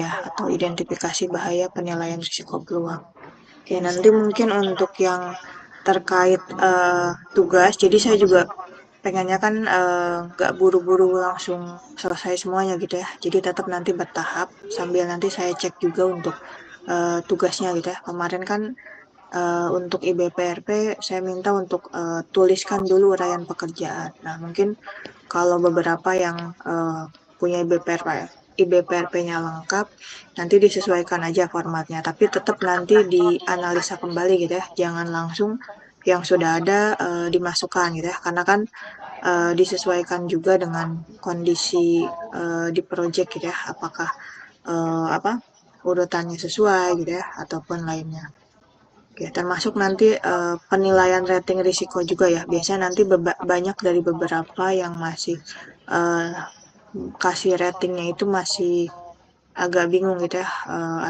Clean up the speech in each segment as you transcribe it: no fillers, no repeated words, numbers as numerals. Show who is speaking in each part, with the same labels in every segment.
Speaker 1: ya, atau identifikasi bahaya penilaian risiko peluang. Oke, nanti mungkin untuk yang terkait tugas, jadi saya juga pengennya kan nggak buru-buru langsung selesai semuanya gitu ya. Jadi tetap nanti bertahap sambil nanti saya cek juga untuk tugasnya gitu ya. Kemarin kan untuk IBPRP saya minta untuk tuliskan dulu uraian pekerjaan. Nah, mungkin kalau beberapa yang punya IBPRP-nya lengkap, nanti disesuaikan aja formatnya. Tapi tetap nanti dianalisa kembali gitu ya. Jangan langsung yang sudah ada dimasukkan gitu ya. Karena kan disesuaikan juga dengan kondisi di project gitu ya. Apakah apa urutannya sesuai gitu ya ataupun lainnya. Oke, termasuk nanti penilaian rating risiko juga ya. Biasanya nanti banyak dari beberapa yang masih eh, kasih ratingnya itu masih agak bingung gitu ya,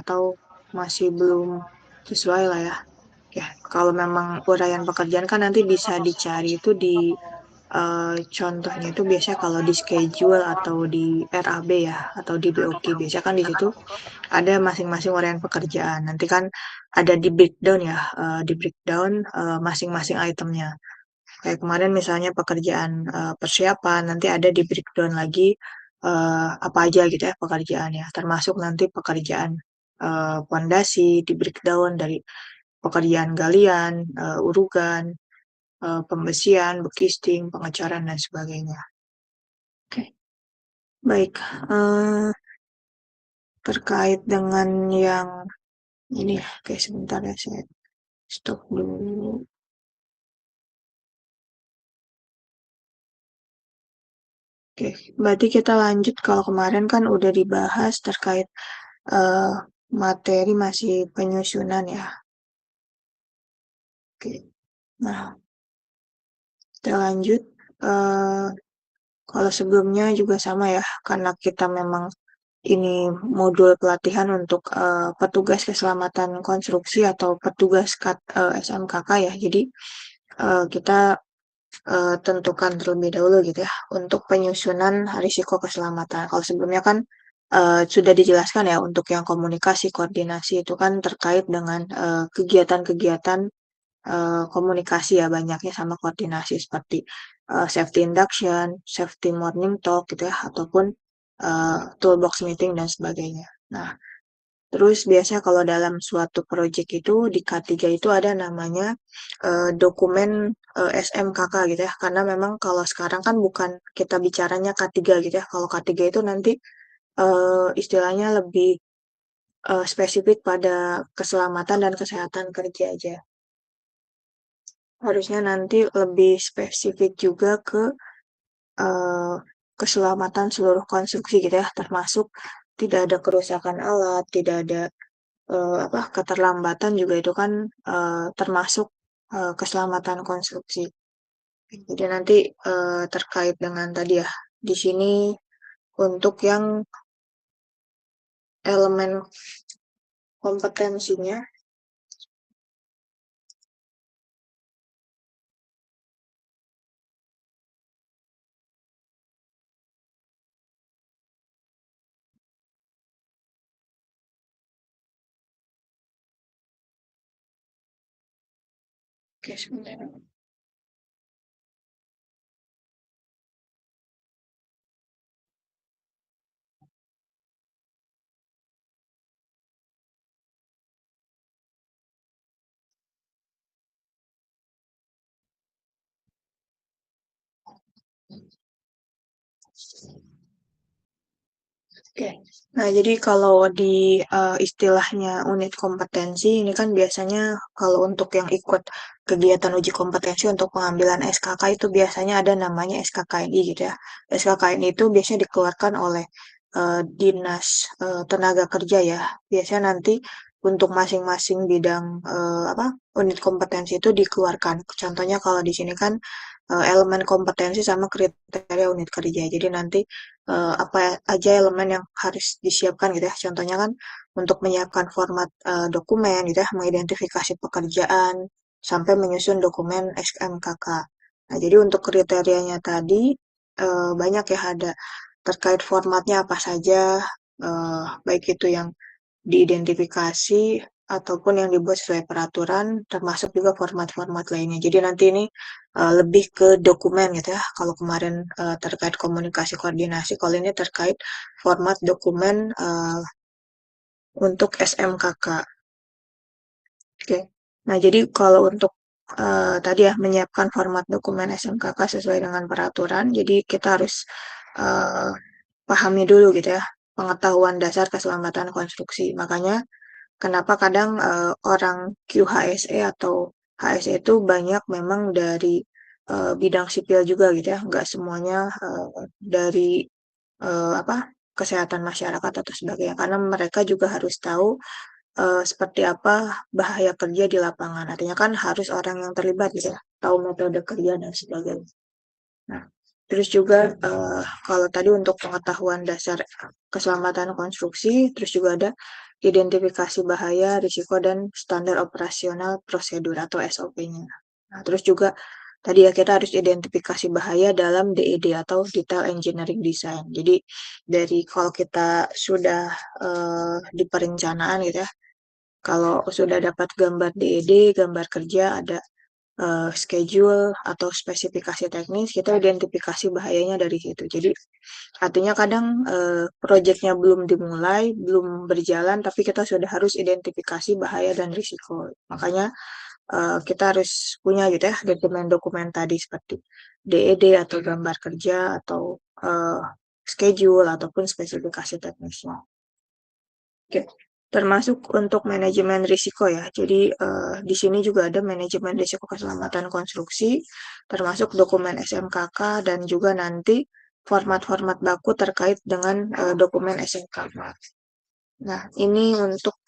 Speaker 1: atau masih belum sesuai lah ya. Ya, kalau memang uraian pekerjaan kan nanti bisa dicari itu di contohnya itu biasanya kalau di schedule atau di RAB ya, atau di BOQ. Biasanya kan di situ ada masing-masing uraian pekerjaan. Nanti kan ada di breakdown ya, di breakdown masing-masing itemnya. Kayak kemarin misalnya pekerjaan persiapan, nanti ada di breakdown lagi apa aja gitu ya pekerjaannya. Termasuk nanti pekerjaan pondasi di breakdown dari pekerjaan galian, urugan, pembesian, bekisting, pengecoran dan sebagainya. Oke, baik. Eh, Terkait dengan yang ini ya, oke sebentar ya saya stop dulu. Oke, berarti kita lanjut kalau kemarin kan udah dibahas terkait eh, materi masih penyusunan ya. Oke, nah kita lanjut. Eh, Kalau sebelumnya juga sama ya, karena kita memang ini modul pelatihan untuk petugas keselamatan konstruksi atau petugas SMKK ya. Jadi kita tentukan terlebih dahulu gitu ya untuk penyusunan risiko keselamatan. Kalau sebelumnya kan sudah dijelaskan ya untuk yang komunikasi koordinasi itu kan terkait dengan kegiatan-kegiatan komunikasi ya banyaknya sama koordinasi seperti safety induction, safety morning talk gitu ya ataupun toolbox meeting dan sebagainya. Nah, terus biasanya kalau dalam suatu project itu di K3 itu ada namanya dokumen SMKK gitu ya. Karena memang kalau sekarang kan bukan kita bicaranya K3 gitu ya. Kalau K3 itu nanti istilahnya lebih spesifik pada keselamatan dan kesehatan kerja aja. Harusnya nanti lebih spesifik juga ke eh, keselamatan seluruh konstruksi gitu ya, termasuk tidak ada kerusakan alat, tidak ada apa keterlambatan juga itu kan termasuk keselamatan konstruksi. Jadi nanti terkait dengan tadi ya di sini untuk yang elemen kompetensinya. Oke, sebentar. Oke. Nah, jadi kalau di istilahnya unit kompetensi ini kan biasanya kalau untuk yang ikut kegiatan uji kompetensi untuk pengambilan SKK itu biasanya ada namanya SKKNI gitu ya. SKKNI itu biasanya dikeluarkan oleh Dinas Tenaga Kerja ya. Biasanya nanti untuk masing-masing bidang apa unit kompetensi itu dikeluarkan. Contohnya kalau di sini kan elemen kompetensi sama kriteria unit kerja. Jadi nanti apa aja elemen yang harus disiapkan gitu ya. Contohnya kan untuk menyiapkan format dokumen gitu ya, mengidentifikasi pekerjaan sampai menyusun dokumen SMKK. Nah, jadi untuk kriterianya tadi banyak ya ada terkait formatnya apa saja, baik itu yang diidentifikasi ataupun yang dibuat sesuai peraturan, termasuk juga format-format lainnya. Jadi nanti ini lebih ke dokumen gitu ya. Kalau kemarin terkait komunikasi koordinasi, kalau ini terkait format dokumen untuk SMKK. Oke. Nah, jadi kalau untuk tadi ya menyiapkan format dokumen SMKK sesuai dengan peraturan, jadi kita harus eh, pahami dulu gitu ya pengetahuan dasar keselamatan konstruksi. Makanya kenapa kadang orang QHSE atau HSE itu banyak memang dari bidang sipil juga gitu ya, nggak semuanya dari apa kesehatan masyarakat atau sebagainya. Karena mereka juga harus tahu seperti apa bahaya kerja di lapangan. Artinya kan harus orang yang terlibat gitu ya, tahu metode kerja dan sebagainya. Nah, terus juga kalau tadi untuk pengetahuan dasar keselamatan konstruksi, terus juga ada identifikasi bahaya, risiko, dan standar operasional prosedur atau SOP-nya. Nah, terus juga tadi ya kita harus identifikasi bahaya dalam DED atau Detail Engineering Design. Jadi dari kalau kita sudah di perencanaan gitu ya, kalau sudah dapat gambar DED, gambar kerja, ada schedule atau spesifikasi teknis, kita identifikasi bahayanya dari situ. Jadi artinya kadang proyeknya belum dimulai, belum berjalan, tapi kita sudah harus identifikasi bahaya dan risiko. Makanya kita harus punya gitu ya dokumen-dokumen tadi seperti DED atau gambar kerja atau schedule ataupun spesifikasi teknisnya. Oke, termasuk untuk manajemen risiko ya. Jadi di sini juga ada manajemen risiko keselamatan konstruksi, termasuk dokumen SMKK dan juga nanti format-format baku terkait dengan dokumen SMKK. Nah, ini untuk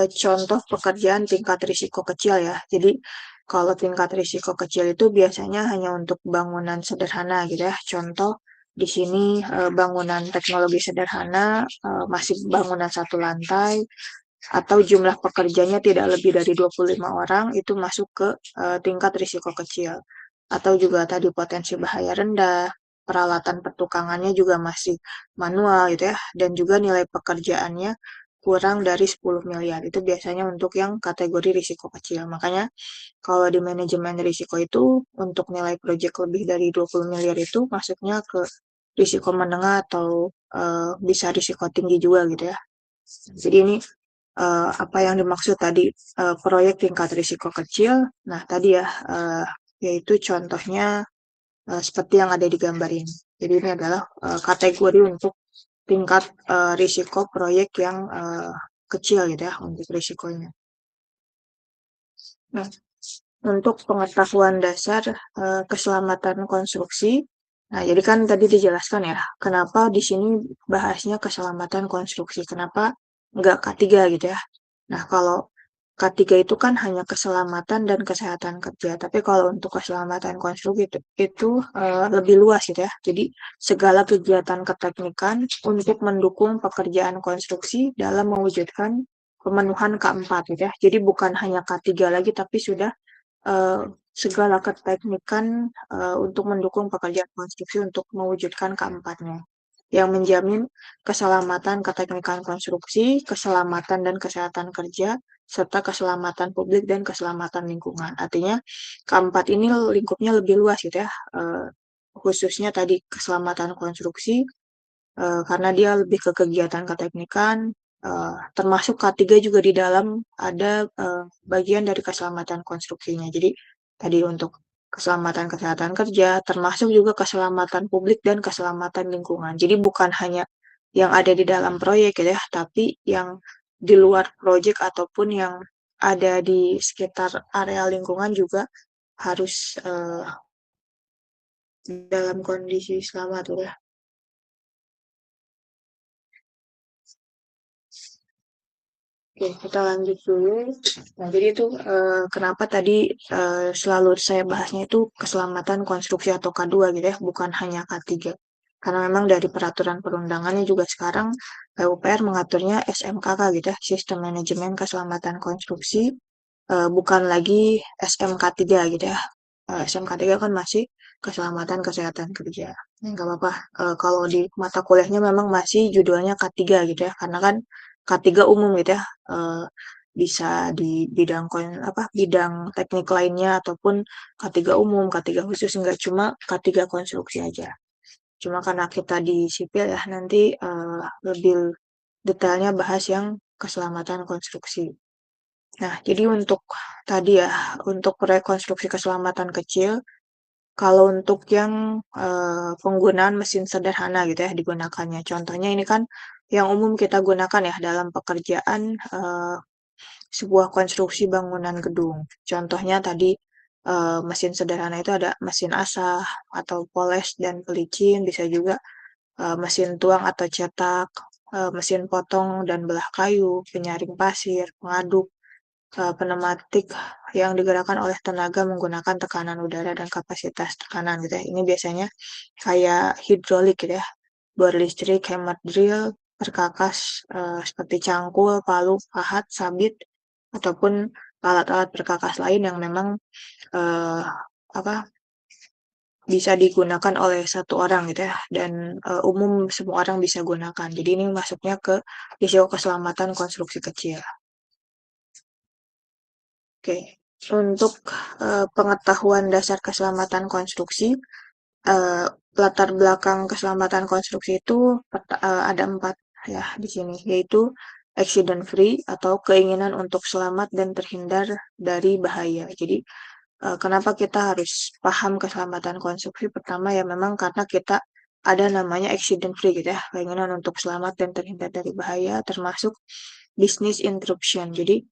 Speaker 1: contoh pekerjaan tingkat risiko kecil ya. Jadi kalau tingkat risiko kecil itu biasanya hanya untuk bangunan sederhana gitu ya. Contoh di sini bangunan teknologi sederhana, masih bangunan satu lantai, atau jumlah pekerjanya tidak lebih dari 25 orang, itu masuk ke tingkat risiko kecil. Atau juga tadi potensi bahaya rendah, peralatan pertukangannya juga masih manual gitu ya, dan juga nilai pekerjaannya kurang dari 10 miliar. Itu biasanya untuk yang kategori risiko kecil. Makanya kalau di manajemen risiko itu untuk nilai proyek lebih dari 20 miliar itu masuknya ke risiko menengah atau bisa risiko tinggi juga gitu ya. Jadi ini apa yang dimaksud tadi proyek tingkat risiko kecil. Nah, tadi ya yaitu contohnya seperti yang ada di gambar ini. Jadi ini adalah kategori untuk tingkat risiko proyek yang kecil gitu ya untuk risikonya. Nah, untuk pengetahuan dasar keselamatan konstruksi. Nah, jadi kan tadi dijelaskan ya, kenapa di sini bahasnya keselamatan konstruksi, kenapa nggak K3 gitu ya. Nah, kalau K3 itu kan hanya keselamatan dan kesehatan kerja, tapi kalau untuk keselamatan konstruksi itu lebih luas gitu ya. Jadi segala kegiatan keteknikan untuk mendukung pekerjaan konstruksi dalam mewujudkan pemenuhan K4 gitu ya. Jadi bukan hanya K3 lagi, tapi sudah eh, segala keteknikan untuk mendukung pekerjaan konstruksi untuk mewujudkan keempatnya, yang menjamin keselamatan keteknikan konstruksi, keselamatan dan kesehatan kerja, serta keselamatan publik dan keselamatan lingkungan. Artinya keempat ini lingkupnya lebih luas gitu ya, khususnya tadi keselamatan konstruksi, karena dia lebih ke kegiatan keteknikan, termasuk K3 juga di dalam ada bagian dari keselamatan konstruksinya. Jadi tadi untuk keselamatan kesehatan kerja, termasuk juga keselamatan publik dan keselamatan lingkungan. Jadi bukan hanya yang ada di dalam proyek ya, tapi yang di luar proyek ataupun yang ada di sekitar area lingkungan juga harus dalam kondisi selamat ya. Oke, kita lanjut dulu. Nah, jadi itu kenapa tadi selalu saya bahasnya itu keselamatan konstruksi atau K2 gitu ya, bukan hanya K3. Karena memang dari peraturan perundangannya juga sekarang PUPR mengaturnya SMKK gitu ya, Sistem Manajemen Keselamatan Konstruksi, bukan lagi SMK3 gitu ya. SMK3 kan masih keselamatan kesehatan kerja. Ya, nggak apa-apa. Kalau di mata kuliahnya memang masih judulnya K3 gitu ya, karena kan K3 umum gitu ya. Bisa di bidang bidang teknik lainnya ataupun K3 umum, K3 khusus enggak cuma K3 konstruksi aja. Cuma karena kita di sipil ya nanti lebih detailnya bahas yang keselamatan konstruksi. Nah, jadi untuk tadi ya, untuk rekonstruksi keselamatan kecil, kalau untuk yang penggunaan mesin sederhana gitu ya digunakannya. Contohnya ini kan yang umum kita gunakan ya dalam pekerjaan sebuah konstruksi bangunan gedung. Contohnya tadi mesin sederhana itu ada mesin asah atau poles dan pelicin, bisa juga mesin tuang atau cetak, mesin potong dan belah kayu, penyaring pasir, pengaduk, pneumatik yang digerakkan oleh tenaga menggunakan tekanan udara dan kapasitas tekanan gitu ya. Ini biasanya kayak hidrolik gitu ya, bor listrik, hemat drill, perkakas seperti cangkul, palu, pahat, sabit, ataupun alat-alat perkakas lain yang memang eh, apa bisa digunakan oleh satu orang gitu ya dan umum semua orang bisa gunakan. Jadi ini masuknya ke risiko keselamatan konstruksi kecil. Oke, untuk pengetahuan dasar keselamatan konstruksi, eh, latar belakang keselamatan konstruksi itu ada 4 ya di sini, yaitu accident free atau keinginan untuk selamat dan terhindar dari bahaya. Jadi kenapa kita harus paham keselamatan konstruksi? Pertama ya memang karena kita ada namanya accident free gitu ya, keinginan untuk selamat dan terhindar dari bahaya, termasuk business interruption. Jadi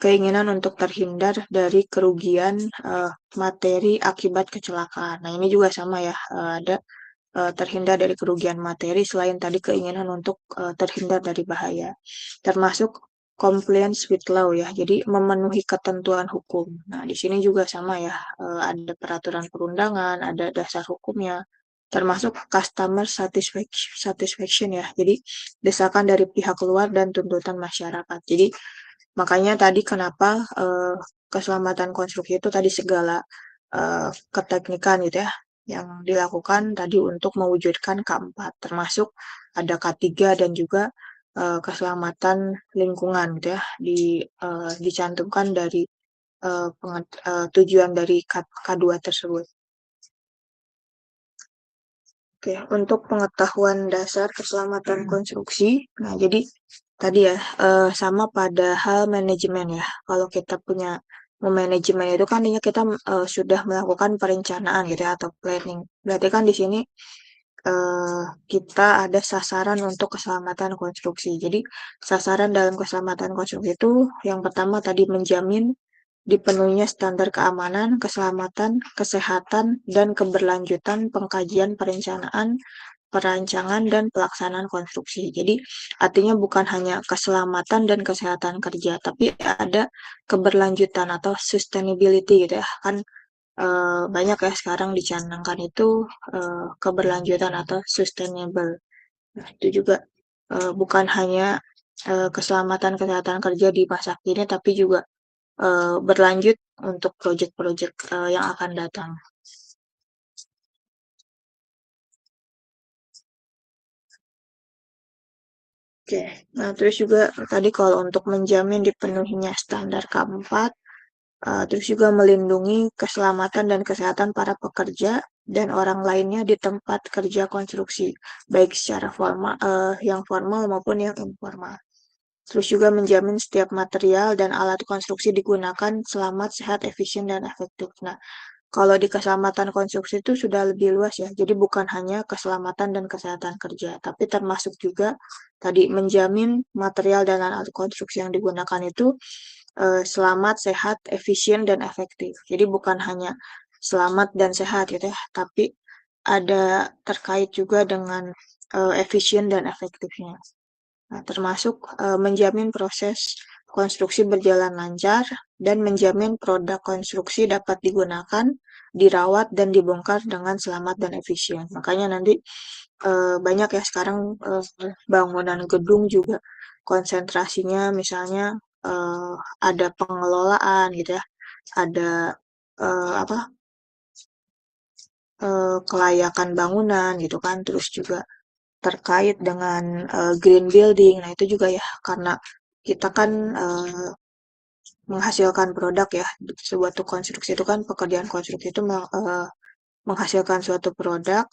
Speaker 1: keinginan untuk terhindar dari kerugian materi akibat kecelakaan. Nah ini juga sama ya, ada terhindar dari kerugian materi selain tadi keinginan untuk terhindar dari bahaya. Termasuk compliance with law ya, jadi memenuhi ketentuan hukum. Nah, di sini juga sama ya, ada peraturan perundangan, ada dasar hukumnya, termasuk customer satisfaction ya. Jadi desakan dari pihak luar dan tuntutan masyarakat. Jadi makanya tadi kenapa keselamatan konstruksi itu tadi segala keteknikan gitu ya yang dilakukan tadi untuk mewujudkan K4 termasuk ada K3 dan juga keselamatan lingkungan gitu ya dicantumkan dari tujuan dari K2 tersebut. Oke, untuk pengetahuan dasar keselamatan konstruksi, nah jadi tadi ya sama pada hal manajemen ya. Kalau kita punya manajemen itu kan artinya kita sudah melakukan perencanaan gitu ya atau planning. Berarti kan di sini kita ada sasaran untuk keselamatan konstruksi. Jadi sasaran dalam keselamatan konstruksi itu yang pertama tadi menjamin dipenuhinya standar keamanan, keselamatan, kesehatan, dan keberlanjutan pengkajian perencanaan, perancangan, dan pelaksanaan konstruksi. Jadi artinya bukan hanya keselamatan dan kesehatan kerja, tapi ada keberlanjutan atau sustainability gitu ya. Kan banyak ya sekarang dicanangkan itu keberlanjutan atau sustainable. Nah, itu juga bukan hanya keselamatan kesehatan kerja di masa kini, tapi juga berlanjut untuk proyek-proyek yang akan datang. Oke, nah terus juga tadi kalau untuk menjamin dipenuhinya standar K4, terus juga melindungi keselamatan dan kesehatan para pekerja dan orang lainnya di tempat kerja konstruksi, baik secara formal, yang formal maupun yang informal. Terus juga menjamin setiap material dan alat konstruksi digunakan selamat, sehat, efisien, dan efektif. Nah, kalau di keselamatan konstruksi itu sudah lebih luas ya. Jadi bukan hanya keselamatan dan kesehatan kerja, tapi termasuk juga tadi menjamin material dan alat konstruksi yang digunakan itu selamat, sehat, efisien, dan efektif. Jadi bukan hanya selamat dan sehat gitu ya, tapi ada terkait juga dengan efisien dan efektifnya. Nah, termasuk menjamin proses konstruksi berjalan lancar dan menjamin produk konstruksi dapat digunakan, dirawat, dan dibongkar dengan selamat dan efisien. Makanya nanti banyak ya sekarang bangunan gedung juga konsentrasinya misalnya eh, ada pengelolaan gitu ya, ada apa kelayakan bangunan gitu kan, terus juga terkait dengan green building. Nah, itu juga ya karena kita kan menghasilkan produk ya. Suatu konstruksi itu kan pekerjaan konstruksi itu menghasilkan suatu produk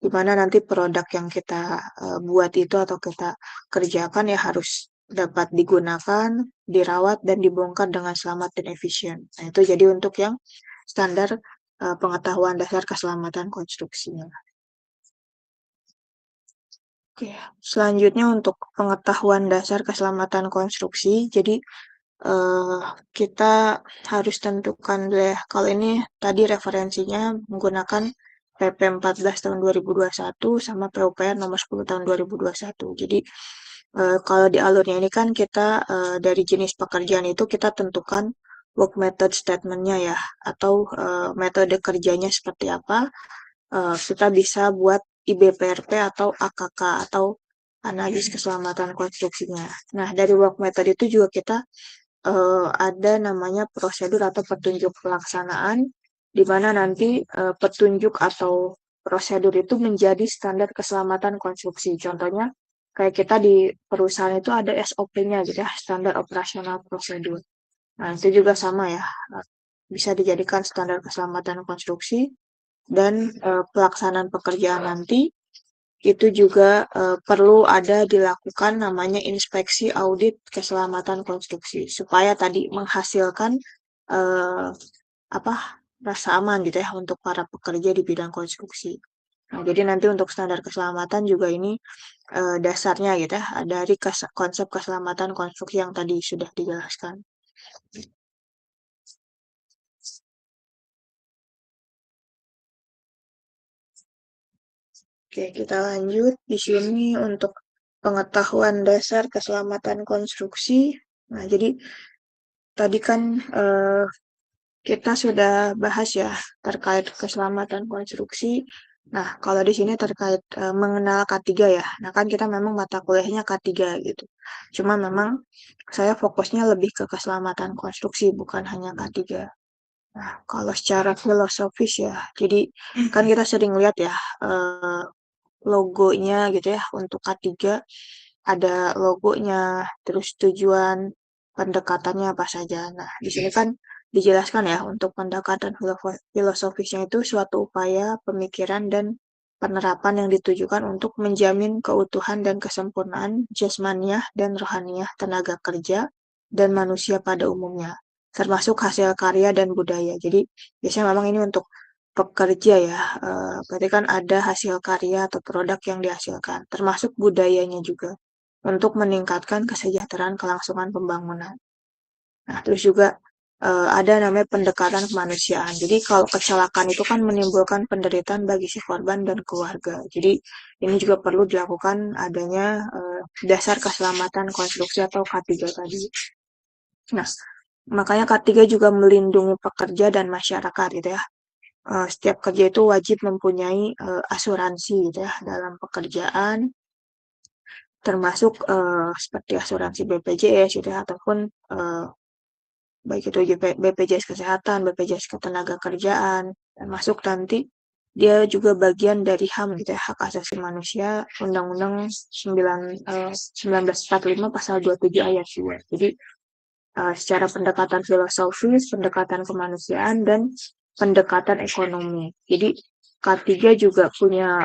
Speaker 1: di mana nanti produk yang kita buat itu atau kita kerjakan ya harus dapat digunakan, dirawat dan dibongkar dengan selamat dan efisien. Nah, itu jadi untuk yang standar pengetahuan dasar keselamatan konstruksinya. Oke, selanjutnya untuk pengetahuan dasar keselamatan konstruksi. Jadi eh, kita harus tentukan dulu ya. Kalau ini tadi referensinya menggunakan PP 14 tahun 2021 sama PUPR nomor 10 tahun 2021. Jadi kalau di alurnya ini kan kita dari jenis pekerjaan itu kita tentukan work method statement-nya ya, atau metode kerjanya seperti apa. Kita bisa buat IBPRP atau AKK atau analis keselamatan konstruksinya. Nah, dari work method itu juga kita ada namanya prosedur atau petunjuk pelaksanaan, di mana nanti petunjuk atau prosedur itu menjadi standar keselamatan konstruksi. Contohnya, kayak kita di perusahaan itu ada SOP-nya gitu ya, standar operasional prosedur. Nah, itu juga sama ya, bisa dijadikan standar keselamatan konstruksi dan pelaksanaan pekerjaan nanti itu juga perlu ada dilakukan namanya inspeksi audit keselamatan konstruksi supaya tadi menghasilkan eh, apa rasa aman gitu ya untuk para pekerja di bidang konstruksi. Nah, jadi nanti untuk standar keselamatan juga ini dasarnya gitu ya dari konsep keselamatan konstruksi yang tadi sudah dijelaskan. Oke, kita lanjut di sini untuk pengetahuan dasar keselamatan konstruksi. Nah, jadi tadi kan kita sudah bahas ya terkait keselamatan konstruksi. Nah, kalau di sini terkait mengenal K3 ya. Nah, kan kita memang mata kuliahnya K3 gitu. Cuma memang saya fokusnya lebih ke keselamatan konstruksi, bukan hanya K3. Nah, kalau secara filosofis ya, jadi kan kita sering lihat ya logonya gitu ya untuk K3 ada logonya, terus tujuan pendekatannya apa saja. Nah, di sini kan dijelaskan ya untuk pendekatan filosofisnya itu suatu upaya pemikiran dan penerapan yang ditujukan untuk menjamin keutuhan dan kesempurnaan jasmaniah dan rohaniah tenaga kerja dan manusia pada umumnya, termasuk hasil karya dan budaya. Jadi biasanya memang ini untuk pekerja ya, berarti kan ada hasil karya atau produk yang dihasilkan, termasuk budayanya juga untuk meningkatkan kesejahteraan kelangsungan pembangunan. Nah, terus juga ada namanya pendekatan kemanusiaan. Jadi kalau kecelakaan itu kan menimbulkan penderitaan bagi si korban dan keluarga. Jadi ini juga perlu dilakukan adanya dasar keselamatan konstruksi atau K3 tadi. Nah, makanya K3 juga melindungi pekerja dan masyarakat gitu ya. Setiap kerja itu wajib mempunyai asuransi gitu ya dalam pekerjaan, termasuk seperti asuransi BPJS gitu ya, ataupun baik itu BPJS Kesehatan, BPJS Ketenagakerjaan, termasuk nanti dia juga bagian dari HAM gitu ya, Hak Asasi Manusia, Undang-Undang 1945 pasal 27 ayat 2. Jadi secara pendekatan filosofis, pendekatan kemanusiaan, dan pendekatan ekonomi. Jadi K3 juga punya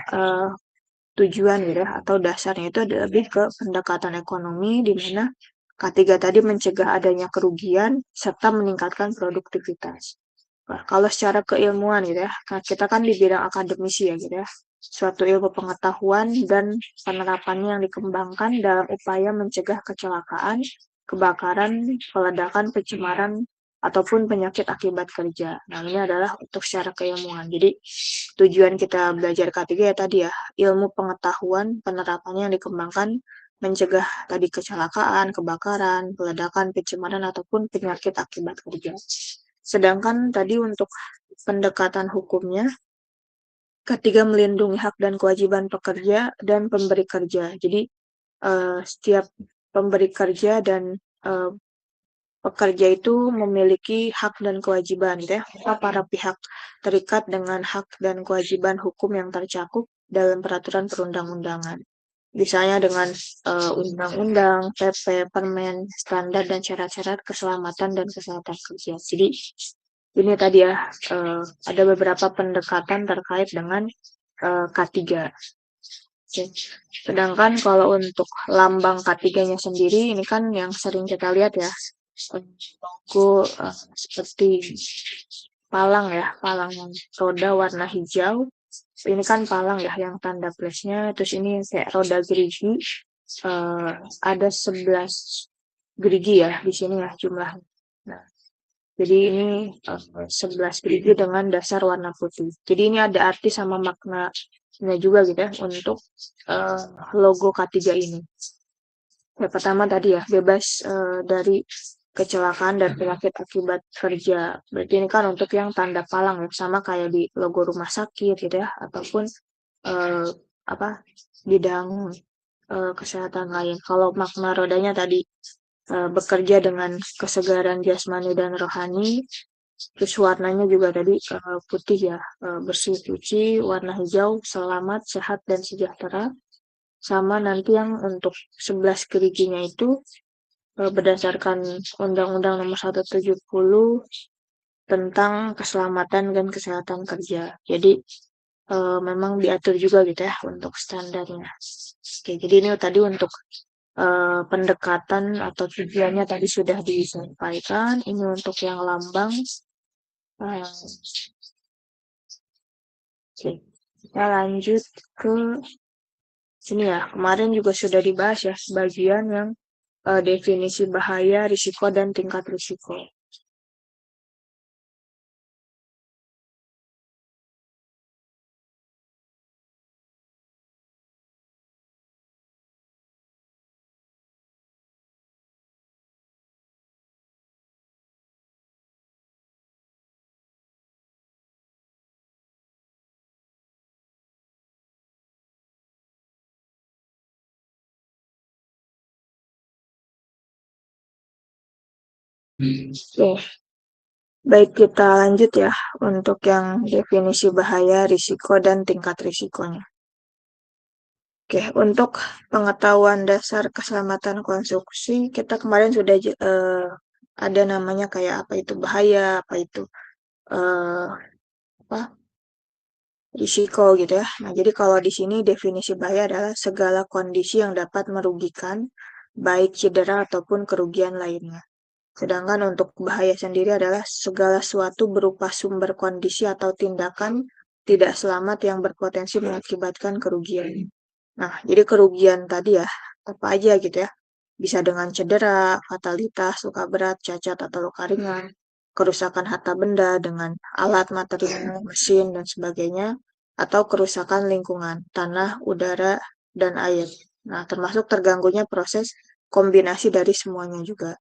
Speaker 1: tujuan gitu ya, atau dasarnya itu adalah lebih ke pendekatan ekonomi di mana K3 tadi mencegah adanya kerugian serta meningkatkan produktivitas. Nah, kalau secara keilmuan gitu ya, nah kita kan di bidang akademisi ya gitu ya, suatu ilmu pengetahuan dan penerapannya yang dikembangkan dalam upaya mencegah kecelakaan, kebakaran, peledakan, pencemaran, ataupun penyakit akibat kerja. Nah, ini adalah untuk secara keilmuan. Jadi, tujuan kita belajar K3 ya tadi ya, ilmu pengetahuan, penerapannya yang dikembangkan mencegah tadi kecelakaan, kebakaran, peledakan, pencemaran, ataupun penyakit akibat kerja. Sedangkan tadi untuk pendekatan hukumnya, ketiga melindungi hak dan kewajiban pekerja dan pemberi kerja. Jadi setiap pemberi kerja dan pekerja itu memiliki hak dan kewajiban gitu ya. Para pihak terikat dengan hak dan kewajiban hukum yang tercakup dalam peraturan perundang-undangan. Misalnya dengan undang-undang, PP, permen, standar dan syarat-syarat keselamatan dan kesehatan kerja. Jadi ini tadi ya, ada beberapa pendekatan terkait dengan K3. Oke. Sedangkan kalau untuk lambang K3-nya sendiri, ini kan yang sering kita lihat ya, logo seperti palang ya, palang yang roda warna hijau. Ini kan palang ya yang tanda plusnya, terus ini kayak roda gerigi, eh, ada 11 gerigi ya di sini ya jumlahnya. Nah, jadi ini 11 gerigi dengan dasar warna putih. Jadi ini ada arti sama maknanya juga gitu ya untuk eh, logo K3 ini. Yang pertama tadi ya, bebas dari kecelakaan dan penyakit akibat kerja. Berarti ini kan untuk yang tanda palang ya, sama kayak di logo rumah sakit gitu ya, ataupun eh, apa bidang kesehatan lain. Kalau makna rodanya tadi bekerja dengan kesegaran jasmani dan rohani, terus warnanya juga tadi putih ya, bersih suci, warna hijau, selamat, sehat, dan sejahtera. Sama nanti yang untuk 11 geriginya itu berdasarkan Undang-Undang Nomor 170 tentang keselamatan dan kesehatan kerja. Jadi memang diatur juga gitu ya untuk standarnya. Oke, jadi ini tadi untuk pendekatan atau tujuannya tadi sudah disampaikan. Ini untuk yang lambang. Uh, Oke, kita lanjut ke sini ya. Kemarin juga sudah dibahas ya bagian yang definisi bahaya, risiko, dan tingkat risiko. Oke, baik kita lanjut ya untuk yang definisi bahaya, risiko, dan tingkat risikonya. Oke, untuk pengetahuan dasar keselamatan konstruksi, kita kemarin sudah ada namanya kayak apa itu bahaya, apa itu eh, apa risiko gitu ya. Nah, jadi kalau di sini definisi bahaya adalah segala kondisi yang dapat merugikan, baik cedera ataupun kerugian lainnya. Sedangkan untuk bahaya sendiri adalah segala sesuatu berupa sumber kondisi atau tindakan tidak selamat yang berpotensi mengakibatkan kerugian. Nah, jadi kerugian tadi ya, apa aja gitu ya. Bisa dengan cedera, fatalitas, luka berat, cacat atau luka ringan, kerusakan harta benda dengan alat, material, mesin, dan sebagainya, atau kerusakan lingkungan, tanah, udara, dan air. Nah, termasuk terganggunya proses kombinasi dari semuanya juga.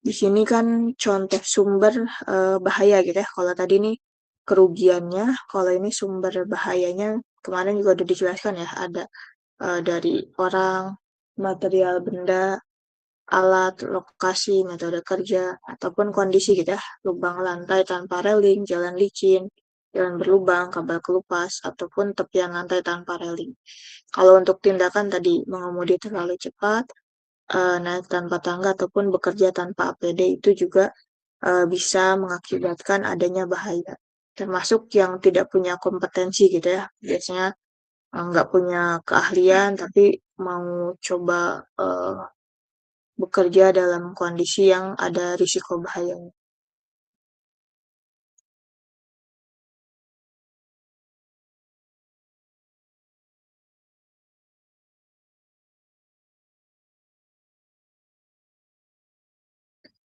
Speaker 1: Di sini kan contoh sumber bahaya gitu ya. Kalau tadi nih kerugiannya, kalau ini sumber bahayanya kemarin juga udah dijelaskan ya, ada dari orang, material benda, alat, lokasi, metode kerja, ataupun kondisi gitu ya, lubang lantai tanpa railing, jalan licin, jalan berlubang, kabel kelupas, ataupun tepian lantai tanpa railing. Kalau untuk tindakan tadi mengemudi terlalu cepat, naik tanpa tangga ataupun bekerja tanpa APD itu juga bisa mengakibatkan adanya bahaya. Termasuk yang tidak punya kompetensi gitu ya. Biasanya nggak punya keahlian tapi mau coba bekerja dalam kondisi yang ada risiko bahayanya.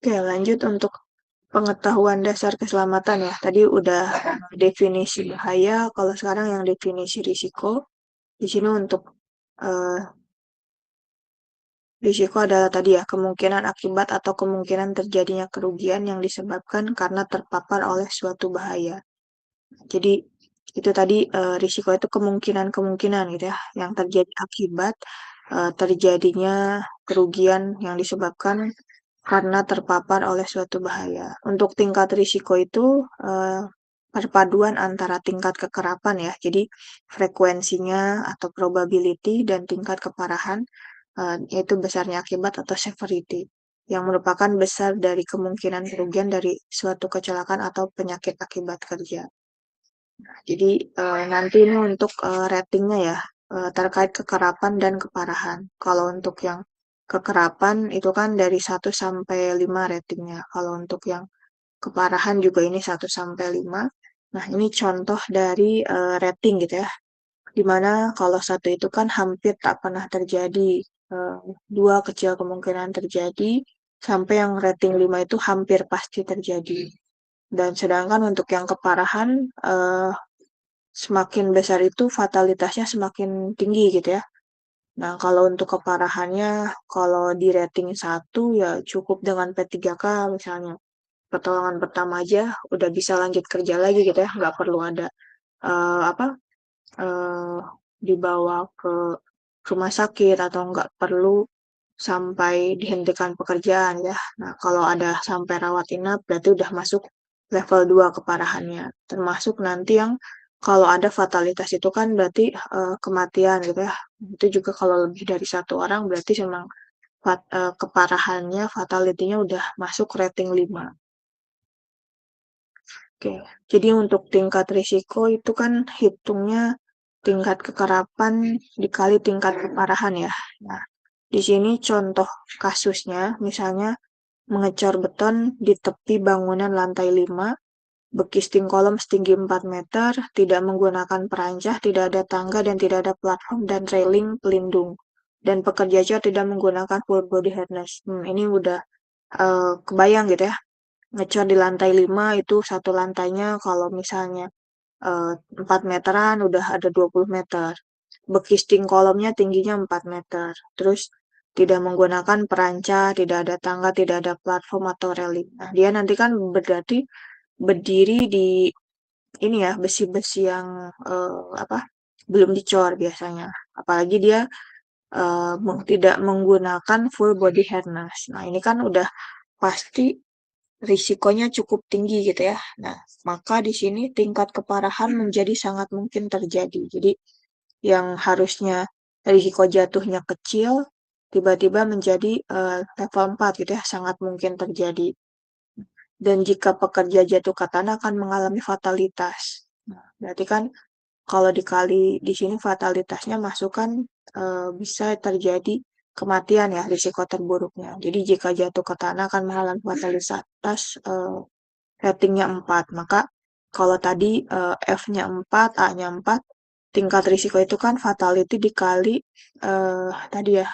Speaker 1: Oke, lanjut untuk pengetahuan dasar keselamatan ya. Tadi udah definisi bahaya, kalau sekarang yang definisi risiko. Di sini untuk eh, risiko adalah tadi ya, kemungkinan akibat atau kemungkinan terjadinya kerugian yang disebabkan karena terpapar oleh suatu bahaya. Jadi itu tadi risiko itu kemungkinan-kemungkinan gitu ya, yang terjadi akibat terjadinya kerugian yang disebabkan karena terpapar oleh suatu bahaya. Untuk tingkat risiko itu perpaduan antara tingkat kekerapan ya, jadi frekuensinya atau probability dan tingkat keparahan, yaitu besarnya akibat atau severity, yang merupakan besar dari kemungkinan kerugian dari suatu kecelakaan atau penyakit akibat kerja. Jadi nanti ini untuk ratingnya ya, terkait kekerapan dan keparahan. Kalau untuk yang kekerapan itu kan dari 1 sampai 5 ratingnya. Kalau untuk yang keparahan juga ini 1 sampai 5. Nah, ini contoh dari rating gitu ya. Dimana kalau satu itu kan hampir tak pernah terjadi, eh, dua kecil kemungkinan terjadi, sampai yang rating 5 itu hampir pasti terjadi. Dan sedangkan untuk yang keparahan, semakin besar itu fatalitasnya semakin tinggi gitu ya. Nah, kalau untuk keparahannya, kalau di rating 1 ya cukup dengan P3K misalnya. Pertolongan pertama aja udah bisa lanjut kerja lagi gitu ya, nggak perlu ada apa eh, dibawa ke rumah sakit atau nggak perlu sampai dihentikan pekerjaan ya. Nah, kalau ada sampai rawat inap berarti udah masuk level 2 keparahannya. Termasuk nanti yang kalau ada fatalitas itu kan berarti kematian gitu ya. Itu juga kalau lebih dari satu orang berarti memang keparahannya, fatality-nya udah masuk rating 5. Oke, jadi untuk tingkat risiko itu kan hitungnya tingkat kekerapan dikali tingkat keparahan ya. Nah, di sini contoh kasusnya, misalnya mengecor beton di tepi bangunan lantai 5, bekisting kolom setinggi 4 meter, tidak menggunakan perancah, tidak ada tangga dan tidak ada platform dan railing pelindung. Dan pekerja cat tidak menggunakan full body harness. Ini udah kebayang gitu ya. Ngecor di lantai 5 itu satu lantainya kalau misalnya 4 meteran udah ada 20 meter. Bekisting kolomnya tingginya 4 meter. Terus tidak menggunakan perancah, tidak ada tangga, tidak ada platform atau railing. Nah, dia nanti kan berarti berdiri di ini ya besi-besi yang apa belum dicor biasanya. Apalagi dia tidak menggunakan full body harness. Nah, ini kan udah pasti risikonya cukup tinggi gitu ya. Nah, maka di sini tingkat keparahan menjadi sangat mungkin terjadi. Jadi, yang harusnya risiko jatuhnya kecil, tiba-tiba menjadi level 4 gitu ya, sangat mungkin terjadi. Dan jika pekerja jatuh ke tanah akan mengalami fatalitas. Nah, berarti kan kalau dikali di sini fatalitasnya masukkan bisa terjadi kematian ya, risiko terburuknya. Jadi jika jatuh ke tanah akan mengalami fatalitas ratingnya 4. Maka kalau tadi F-nya 4, A-nya 4, tingkat risiko itu kan fatality dikali tadi ya,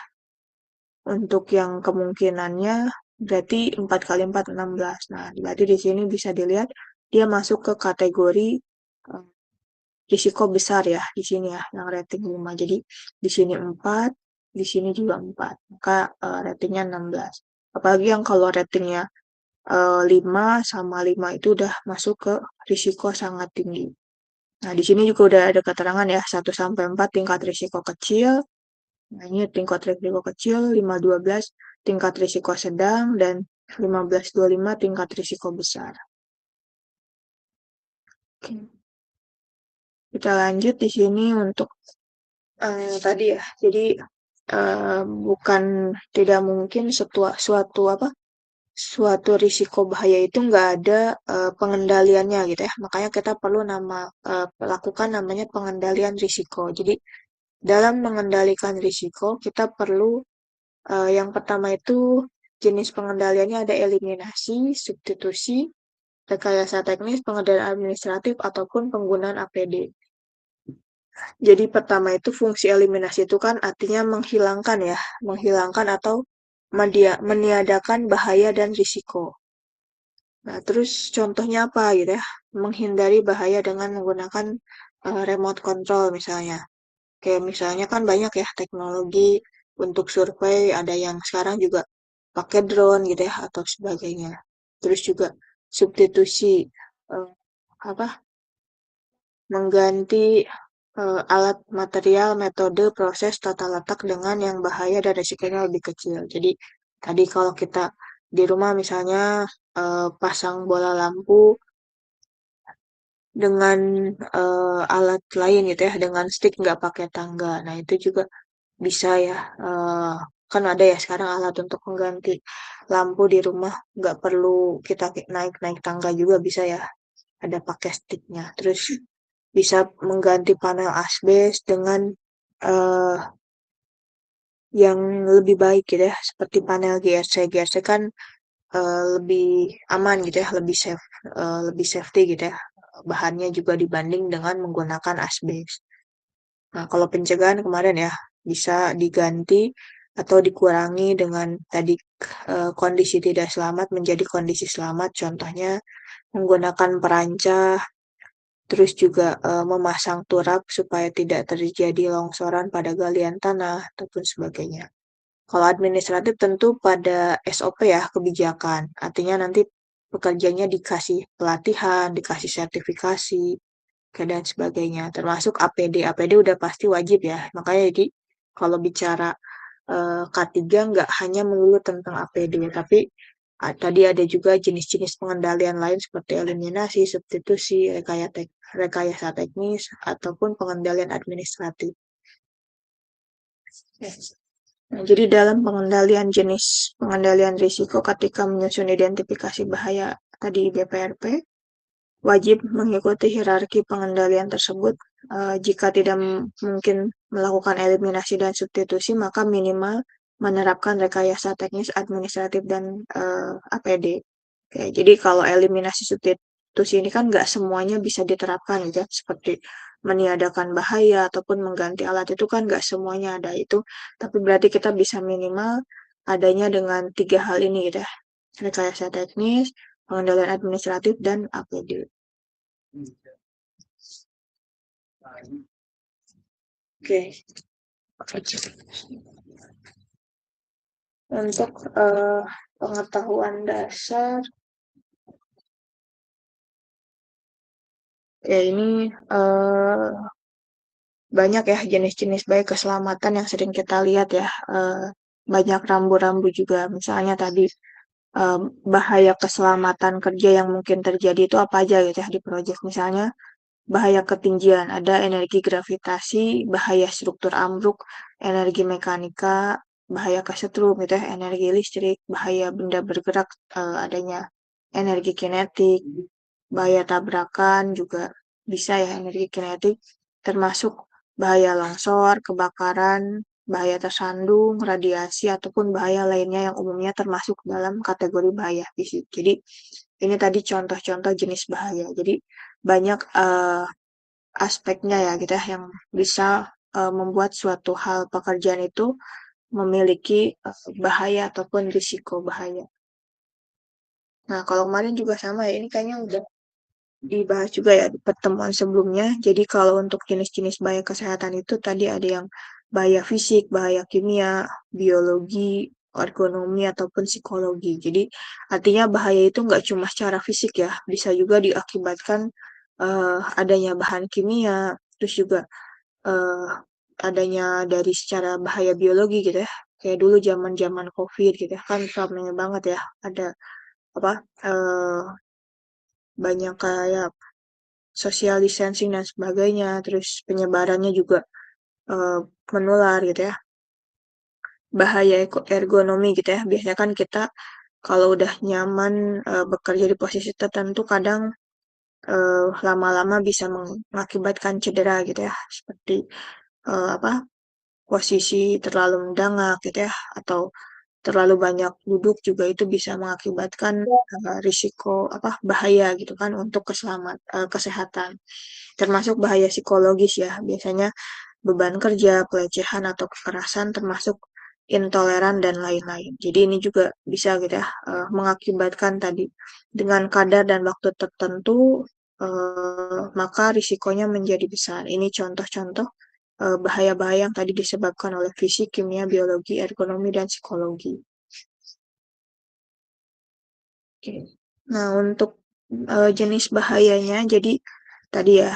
Speaker 1: untuk yang kemungkinannya berarti 4 kali 4, 16. Nah, berarti di sini bisa dilihat dia masuk ke kategori eh, risiko besar ya, di sini ya, yang rating 5. Jadi di sini 4, di sini juga 4. Maka ratingnya 16. Apalagi yang kalau ratingnya 5 sama 5 itu udah masuk ke risiko sangat tinggi. Nah, di sini juga udah ada keterangan ya, 1 sampai 4 tingkat risiko kecil. Nah, ini tingkat risiko kecil, 5-12 tingkat risiko sedang, dan 15-25 tingkat risiko besar. Oke, kita lanjut di sini untuk tadi ya. Jadi bukan tidak mungkin suatu apa suatu risiko bahaya itu nggak ada pengendaliannya gitu ya. Makanya kita perlu lakukan namanya pengendalian risiko. Jadi dalam mengendalikan risiko kita perlu yang pertama itu jenis pengendaliannya ada eliminasi, substitusi, rekayasa teknis, pengendalian administratif ataupun penggunaan APD. Jadi pertama itu fungsi eliminasi itu kan artinya menghilangkan ya, menghilangkan atau meniadakan bahaya dan risiko. Nah, terus contohnya apa gitu ya? Menghindari bahaya dengan menggunakan remote control misalnya. Kayak misalnya kan banyak ya teknologi untuk survei, ada yang sekarang juga pakai drone gitu ya atau sebagainya. Terus juga substitusi eh, apa? Mengganti alat material, metode, proses, tata letak dengan yang bahaya dan risikonya lebih kecil. Jadi tadi kalau kita di rumah misalnya pasang bola lampu dengan alat lain gitu ya, dengan stick nggak pakai tangga. Nah itu juga bisa ya. Kan ada ya sekarang alat untuk mengganti lampu di rumah, nggak perlu kita naik-naik tangga juga bisa ya. Ada pakai sticknya. Terus bisa mengganti panel asbes dengan eh, yang lebih baik gitu ya, seperti panel GRC. GRC kan lebih aman gitu ya, lebih safety gitu ya. Bahannya juga dibanding dengan menggunakan asbes. Nah, kalau pencegahan kemarin ya bisa diganti atau dikurangi dengan tadi kondisi tidak selamat menjadi kondisi selamat. Contohnya menggunakan perancah, terus juga memasang turap supaya tidak terjadi longsoran pada galian tanah ataupun sebagainya. Kalau administratif tentu pada SOP ya, kebijakan. Artinya nanti pekerjanya dikasih pelatihan, dikasih sertifikasi, dan sebagainya. Termasuk APD. APD udah pasti wajib ya. Makanya jadi kalau bicara K3 nggak hanya melulu tentang APD, tapi tadi ada juga jenis-jenis pengendalian lain seperti eliminasi, substitusi, rekayasa teknis, ataupun pengendalian administratif. Yes. Nah, jadi dalam pengendalian risiko ketika menyusun identifikasi bahaya tadi BPRP, wajib mengikuti hierarki pengendalian tersebut. Jika tidak mungkin melakukan eliminasi dan substitusi, maka minimal menerapkan rekayasa teknis, administratif, dan APD. Oke, jadi kalau eliminasi substitusi ini kan nggak semuanya bisa diterapkan gitu ya, seperti meniadakan bahaya ataupun mengganti alat itu kan nggak semuanya ada itu, tapi berarti kita bisa minimal adanya dengan tiga hal ini gitu ya, rekayasa teknis, pengendalian administratif, dan APD. Oke, untuk pengetahuan dasar, ya ini banyak ya jenis-jenis baik keselamatan yang sering kita lihat ya. Banyak rambu-rambu juga. Misalnya tadi bahaya keselamatan kerja yang mungkin terjadi itu apa aja gitu ya di proyek. Misalnya bahaya ketinggian, ada energi gravitasi, bahaya struktur ambruk, energi mekanika, bahaya kesetrum gitu ya, energi listrik, bahaya benda bergerak, adanya energi kinetik, bahaya tabrakan juga bisa ya energi kinetik, termasuk bahaya longsor, kebakaran, bahaya tersandung, radiasi, ataupun bahaya lainnya yang umumnya termasuk dalam kategori bahaya fisik. Jadi ini tadi contoh-contoh jenis bahaya. Jadi banyak aspeknya ya gitu ya yang bisa membuat suatu hal pekerjaan itu memiliki bahaya ataupun risiko bahaya. Nah, kalau kemarin juga sama ya, ini kayaknya udah dibahas juga ya di pertemuan sebelumnya. Jadi kalau untuk jenis-jenis bahaya kesehatan itu tadi ada yang bahaya fisik, bahaya kimia, biologi, ergonomi, ataupun psikologi. Jadi artinya bahaya itu nggak cuma secara fisik ya, bisa juga diakibatkan adanya bahan kimia, terus juga eh, adanya dari secara bahaya biologi gitu ya. Kayak dulu zaman-zaman COVID gitu ya, kan ramai banget ya, ada apa eh, banyak kayak social distancing dan sebagainya, terus penyebarannya juga eh, menular gitu ya. Bahaya ergonomi gitu ya. Biasanya kan kita kalau udah nyaman bekerja di posisi tertentu kadang lama-lama bisa mengakibatkan cedera gitu ya. Seperti apa posisi terlalu mendangak gitu ya atau terlalu banyak duduk juga itu bisa mengakibatkan risiko apa bahaya gitu kan untuk kesehatan termasuk bahaya psikologis ya biasanya beban kerja, pelecehan atau kekerasan termasuk intoleran dan lain-lain. Jadi ini juga bisa gitu ya mengakibatkan tadi dengan kadar dan waktu tertentu maka risikonya menjadi besar. Ini contoh-contoh bahaya-bahaya yang tadi disebabkan oleh fisik, kimia, biologi, ergonomi, dan psikologi. Oke. Nah, untuk jenis bahayanya, jadi tadi ya,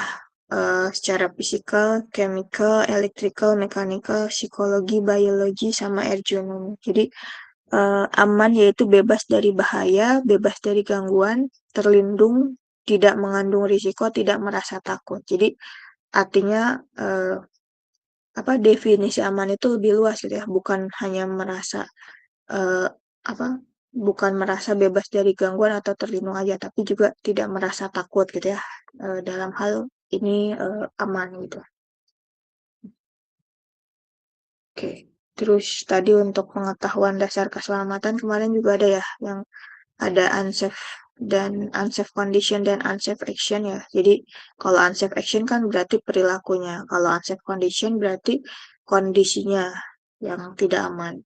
Speaker 1: secara fisikal, chemical, electrical, mechanical, psikologi, biologi, sama ergonomi. Jadi, aman yaitu bebas dari bahaya, bebas dari gangguan, terlindung, tidak mengandung risiko, tidak merasa takut. Jadi artinya apa definisi aman itu lebih luas gitu ya, bukan hanya merasa eh, apa bukan merasa bebas dari gangguan atau terlindung aja, tapi juga tidak merasa takut gitu ya. Dalam hal ini aman gitu. Oke. Terus tadi untuk pengetahuan dasar keselamatan kemarin juga ada ya yang ada unsafe dan unsafe condition dan unsafe action ya. Jadi kalau unsafe action kan berarti perilakunya. Kalau unsafe condition berarti kondisinya yang tidak aman.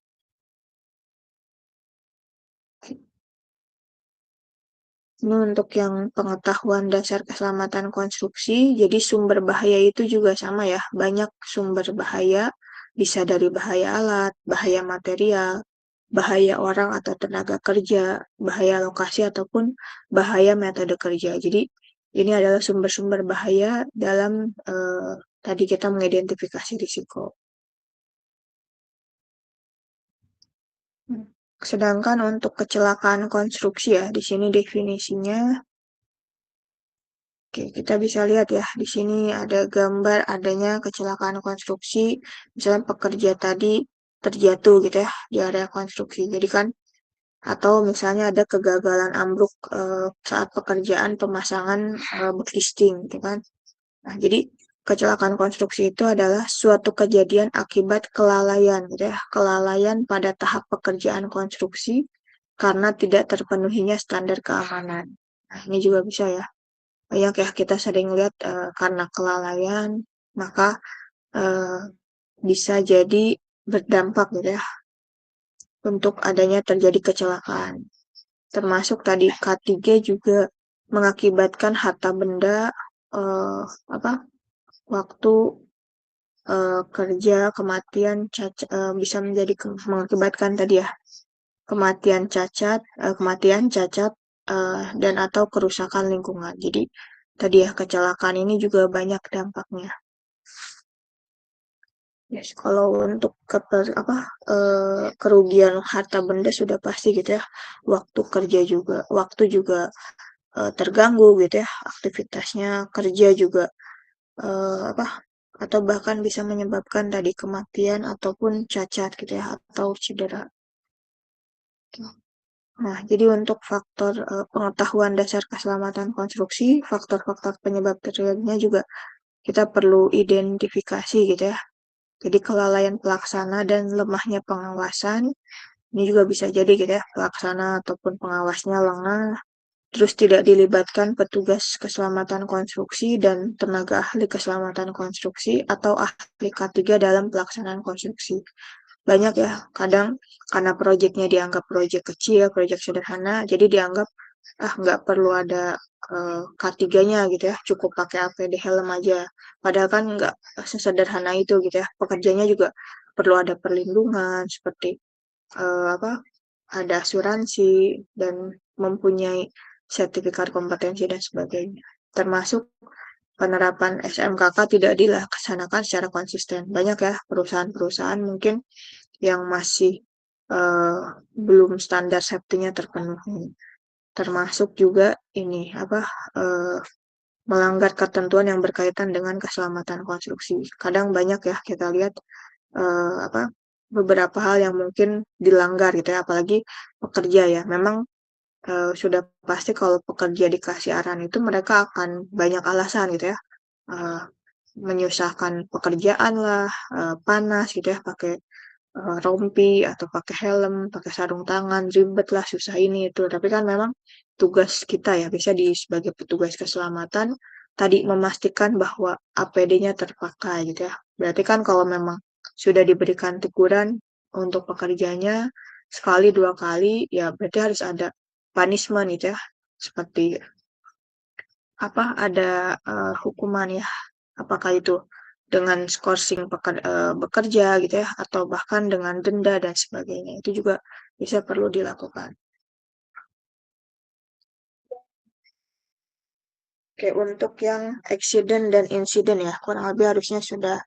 Speaker 1: Ini untuk yang pengetahuan dasar keselamatan konstruksi. Jadi sumber bahaya itu juga sama ya. Banyak sumber bahaya, bisa dari bahaya alat, bahaya material, bahaya orang atau tenaga kerja, bahaya lokasi ataupun bahaya metode kerja. Jadi ini adalah sumber-sumber bahaya dalam tadi kita mengidentifikasi risiko. Sedangkan untuk kecelakaan konstruksi ya, di sini definisinya. Oke, kita bisa lihat ya, di sini ada gambar adanya kecelakaan konstruksi, misalnya pekerja tadi terjatuh gitu ya di area konstruksi. Jadi kan, atau misalnya ada kegagalan ambruk saat pekerjaan pemasangan berdisting, gitu kan. Nah, jadi kecelakaan konstruksi itu adalah suatu kejadian akibat kelalaian, gitu ya, kelalaian pada tahap pekerjaan konstruksi karena tidak terpenuhinya standar keamanan. Nah, ini juga bisa ya. Banyak ya kita sering lihat karena kelalaian, maka eh, bisa jadi berdampak gitu ya untuk adanya terjadi kecelakaan. Termasuk tadi K3 juga mengakibatkan harta benda eh, apa waktu kerja kematian bisa menjadi mengakibatkan tadi ya kematian cacat dan atau kerusakan lingkungan. Jadi tadi ya kecelakaan ini juga banyak dampaknya. Yes, kalau untuk kerugian harta benda sudah pasti gitu ya. Waktu juga terganggu gitu ya. Aktivitasnya kerja juga apa atau bahkan bisa menyebabkan tadi kematian ataupun cacat gitu ya atau cedera. Nah, jadi untuk faktor pengetahuan dasar keselamatan konstruksi, faktor-faktor penyebab terjadinya juga kita perlu identifikasi gitu ya. Jadi kelalaian pelaksana dan lemahnya pengawasan, ini juga bisa jadi gitu ya, pelaksana ataupun pengawasnya lengah, terus tidak dilibatkan petugas keselamatan konstruksi dan tenaga ahli keselamatan konstruksi atau ahli K3 dalam pelaksanaan konstruksi. Banyak ya, kadang karena proyeknya dianggap proyek kecil, proyek sederhana, jadi dianggap nggak perlu ada K3-nya gitu ya, cukup pakai APD helm aja. Padahal kan nggak sesederhana itu gitu ya. Pekerjanya juga perlu ada perlindungan seperti apa? Ada asuransi dan mempunyai sertifikat kompetensi dan sebagainya. Termasuk penerapan SMKK tidak dilaksanakan secara konsisten. Banyak ya perusahaan-perusahaan mungkin yang masih eh, belum standar safety-nya terpenuhi. Termasuk juga ini apa eh, melanggar ketentuan yang berkaitan dengan keselamatan konstruksi. Kadang banyak ya kita lihat apa beberapa hal yang mungkin dilanggar gitu ya, apalagi pekerja ya. Memang sudah pasti kalau pekerja dikasih arahan itu mereka akan banyak alasan gitu ya. Eh, Menyusahkan pekerjaan lah, panas gitu ya, pakai rompi atau pakai helm, pakai sarung tangan, ribet lah, susah ini itu. Tapi kan memang tugas kita ya, bisa sebagai petugas keselamatan tadi memastikan bahwa APD-nya terpakai gitu ya. Berarti kan kalau memang sudah diberikan teguran untuk pekerjanya sekali dua kali, ya berarti harus ada punishment gitu ya. Seperti apa ada hukuman ya, apakah itu dengan skorsing bekerja gitu ya atau bahkan dengan denda dan sebagainya itu juga bisa perlu dilakukan. Oke, untuk yang accident dan insiden ya kurang lebih harusnya sudah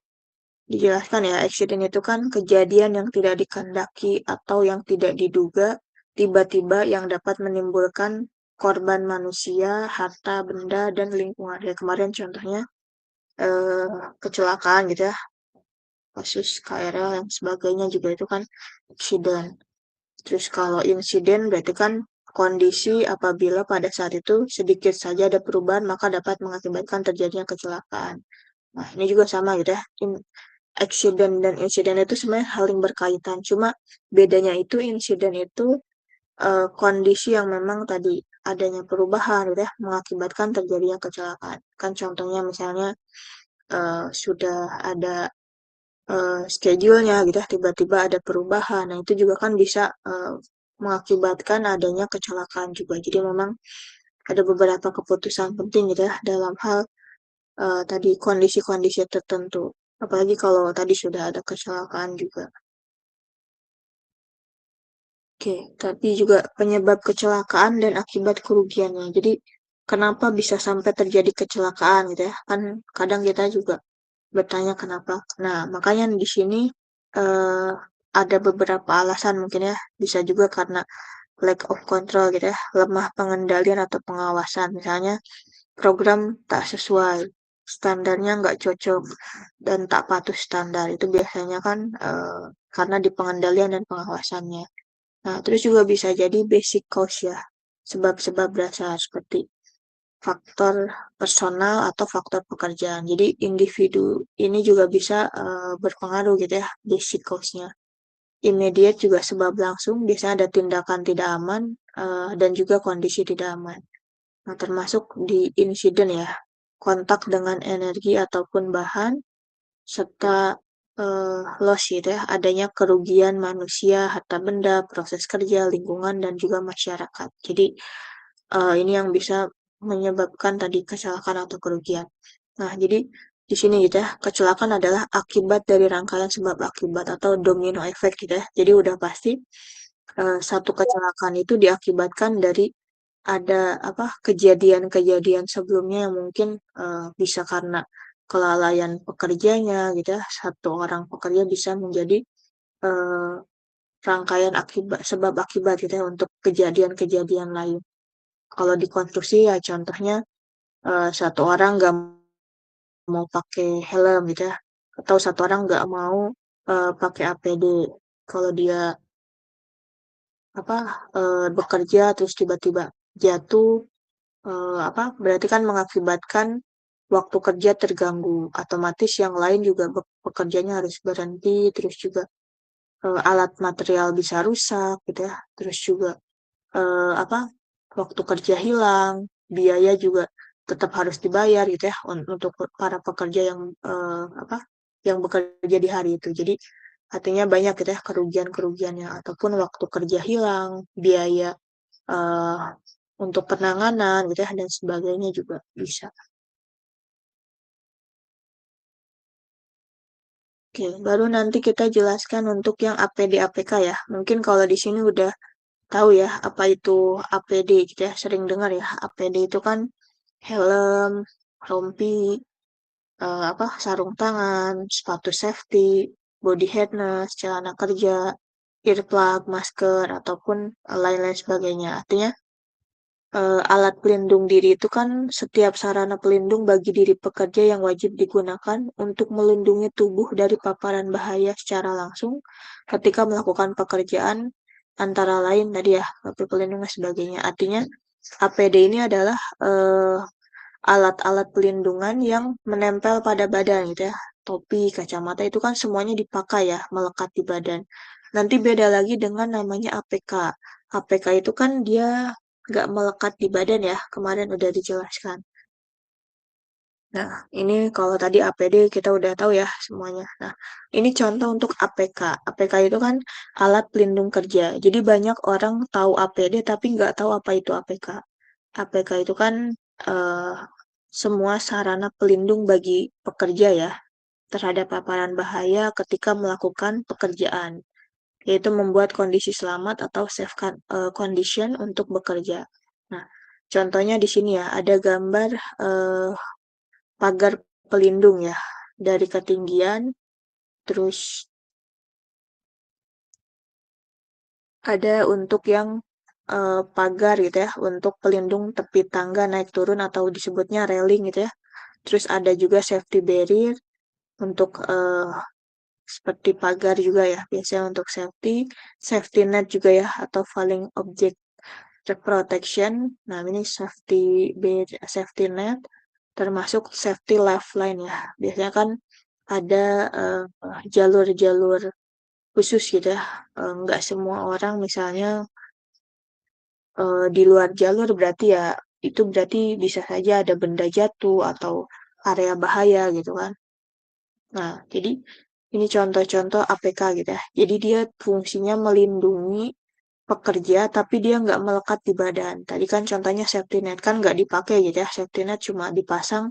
Speaker 1: dijelaskan ya, accident itu kan kejadian yang tidak dikehendaki atau yang tidak diduga, tiba-tiba yang dapat menimbulkan korban manusia, harta, benda, dan lingkungan. Ya kemarin contohnya eh, kecelakaan gitu ya, kasus KRL dan sebagainya juga itu kan accident. Terus kalau insiden berarti kan kondisi apabila pada saat itu sedikit saja ada perubahan maka dapat mengakibatkan terjadinya kecelakaan. Nah, ini juga sama gitu ya. Accident dan insiden itu sebenarnya saling berkaitan. Cuma bedanya itu insiden itu kondisi yang memang tadi adanya perubahan gitu ya mengakibatkan terjadinya kecelakaan. Kan contohnya misalnya sudah ada schedule-nya gitu ya, tiba-tiba ada perubahan. Nah, itu juga kan bisa mengakibatkan adanya kecelakaan juga. Jadi memang ada beberapa keputusan penting gitu ya dalam hal tadi kondisi-kondisi tertentu. Apalagi kalau tadi sudah ada kecelakaan juga. Oke, tapi juga penyebab kecelakaan dan akibat kerugiannya. Jadi kenapa bisa sampai terjadi kecelakaan gitu ya? Kan kadang kita juga bertanya kenapa. Nah, makanya di sini eh, ada beberapa alasan mungkin ya. Bisa juga karena lack of control gitu ya, lemah pengendalian atau pengawasan. Misalnya program tak sesuai, standarnya nggak cocok, dan tak patuh standar. Itu biasanya kan karena di pengendalian dan pengawasannya. Nah, terus juga bisa jadi basic cause ya, sebab-sebab dasar seperti faktor personal atau faktor pekerjaan. Jadi individu ini juga bisa berpengaruh gitu ya, basic cause-nya. Immediate juga sebab langsung, biasanya ada tindakan tidak aman dan juga kondisi tidak aman. Nah, termasuk di insiden ya, kontak dengan energi ataupun bahan, serta loss gitu ya, adanya kerugian manusia, harta benda, proses kerja, lingkungan, dan juga masyarakat. Jadi ini yang bisa menyebabkan tadi kecelakaan atau kerugian. Nah, jadi di sini gitu ya, kecelakaan adalah akibat dari rangkaian sebab akibat atau domino effect gitu ya. Jadi udah pasti satu kecelakaan itu diakibatkan dari ada apa kejadian-kejadian sebelumnya yang mungkin bisa karena kelalaian pekerjanya gitu ya. Satu orang pekerja bisa menjadi eh, rangkaian akibat sebab akibat gitu ya untuk kejadian-kejadian lain. Kalau di konstruksi ya contohnya satu orang nggak mau pakai helm gitu ya, atau satu orang nggak mau pakai APD. Kalau dia apa bekerja terus tiba-tiba jatuh apa berarti kan mengakibatkan waktu kerja terganggu. Otomatis yang lain juga pekerjanya harus berhenti, terus juga alat material bisa rusak gitu ya. Terus juga apa waktu kerja hilang, biaya juga tetap harus dibayar gitu ya untuk para pekerja yang apa yang bekerja di hari itu. Jadi artinya banyak gitu ya kerugian-kerugiannya ataupun waktu kerja hilang, biaya eh, untuk penanganan gitu ya dan sebagainya juga bisa. Oke, baru nanti kita jelaskan untuk yang APD APK ya. Mungkin kalau di sini udah tahu ya apa itu APD gitu ya, sering dengar ya. APD itu kan helm, rompi, apa sarung tangan, sepatu safety, body harness, celana kerja, earplug, masker ataupun lain-lain sebagainya. Artinya alat pelindung diri itu kan setiap sarana pelindung bagi diri pekerja yang wajib digunakan untuk melindungi tubuh dari paparan bahaya secara langsung ketika melakukan pekerjaan antara lain tadi ya, alat pelindung dan sebagainya. Artinya APD ini adalah alat-alat pelindungan yang menempel pada badan gitu ya. Topi, kacamata itu kan semuanya dipakai ya, melekat di badan. Nanti beda lagi dengan namanya APK. APK itu kan dia nggak melekat di badan ya, kemarin udah dijelaskan. Nah, ini kalau tadi APD kita udah tahu ya semuanya. Nah, ini contoh untuk APK. APK itu kan alat pelindung kerja. Jadi banyak orang tahu APD tapi nggak tahu apa itu APK. APK itu kan eh, semua sarana pelindung bagi pekerja ya terhadap paparan bahaya ketika melakukan pekerjaan, yaitu membuat kondisi selamat atau safe condition untuk bekerja. Nah, contohnya di sini ya ada gambar pagar pelindung ya dari ketinggian Terus ada untuk yang pagar gitu ya, untuk pelindung tepi tangga naik turun atau disebutnya railing gitu ya. Terus ada juga safety barrier untuk seperti pagar juga ya, biasanya untuk safety net juga ya, atau falling object protection. Nah, ini safety net, termasuk safety lifeline ya. Biasanya kan ada jalur-jalur khusus gitu ya. Nggak semua orang misalnya di luar jalur berarti ya itu berarti bisa saja ada benda jatuh atau area bahaya gitu kan. Nah, jadi ini contoh-contoh APK gitu ya. Jadi dia fungsinya melindungi pekerja tapi dia nggak melekat di badan. Tadi kan contohnya safety net kan nggak dipakai gitu ya. Safety net cuma dipasang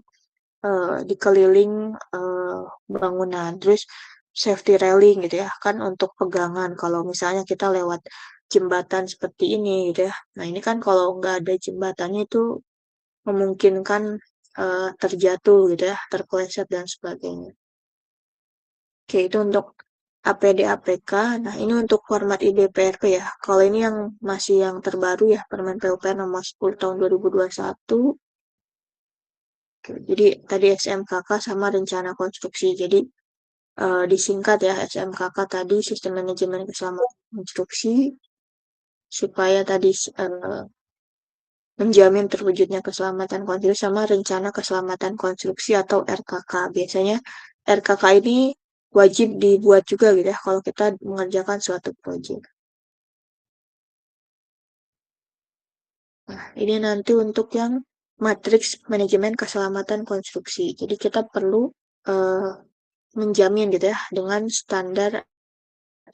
Speaker 1: di keliling bangunan. Terus safety railing gitu ya, kan untuk pegangan. Kalau misalnya kita lewat jembatan seperti ini gitu ya. Nah ini kan kalau nggak ada jembatannya itu memungkinkan terjatuh gitu ya, terpeleset dan sebagainya. Oke, itu untuk APD APK. Nah, ini untuk format IBPRP ya. Kalau ini yang masih yang terbaru ya, Permen PUPR nomor 10 tahun 2021. Oke, jadi tadi SMKK sama rencana konstruksi. Jadi disingkat ya SMKK tadi sistem manajemen keselamatan konstruksi supaya tadi menjamin terwujudnya keselamatan konstruksi sama rencana keselamatan konstruksi atau RKK. Biasanya RKK ini wajib dibuat juga gitu ya kalau kita mengerjakan suatu proyek. Nah, ini nanti untuk yang matriks manajemen keselamatan konstruksi. Jadi kita perlu eh, menjamin gitu ya dengan standar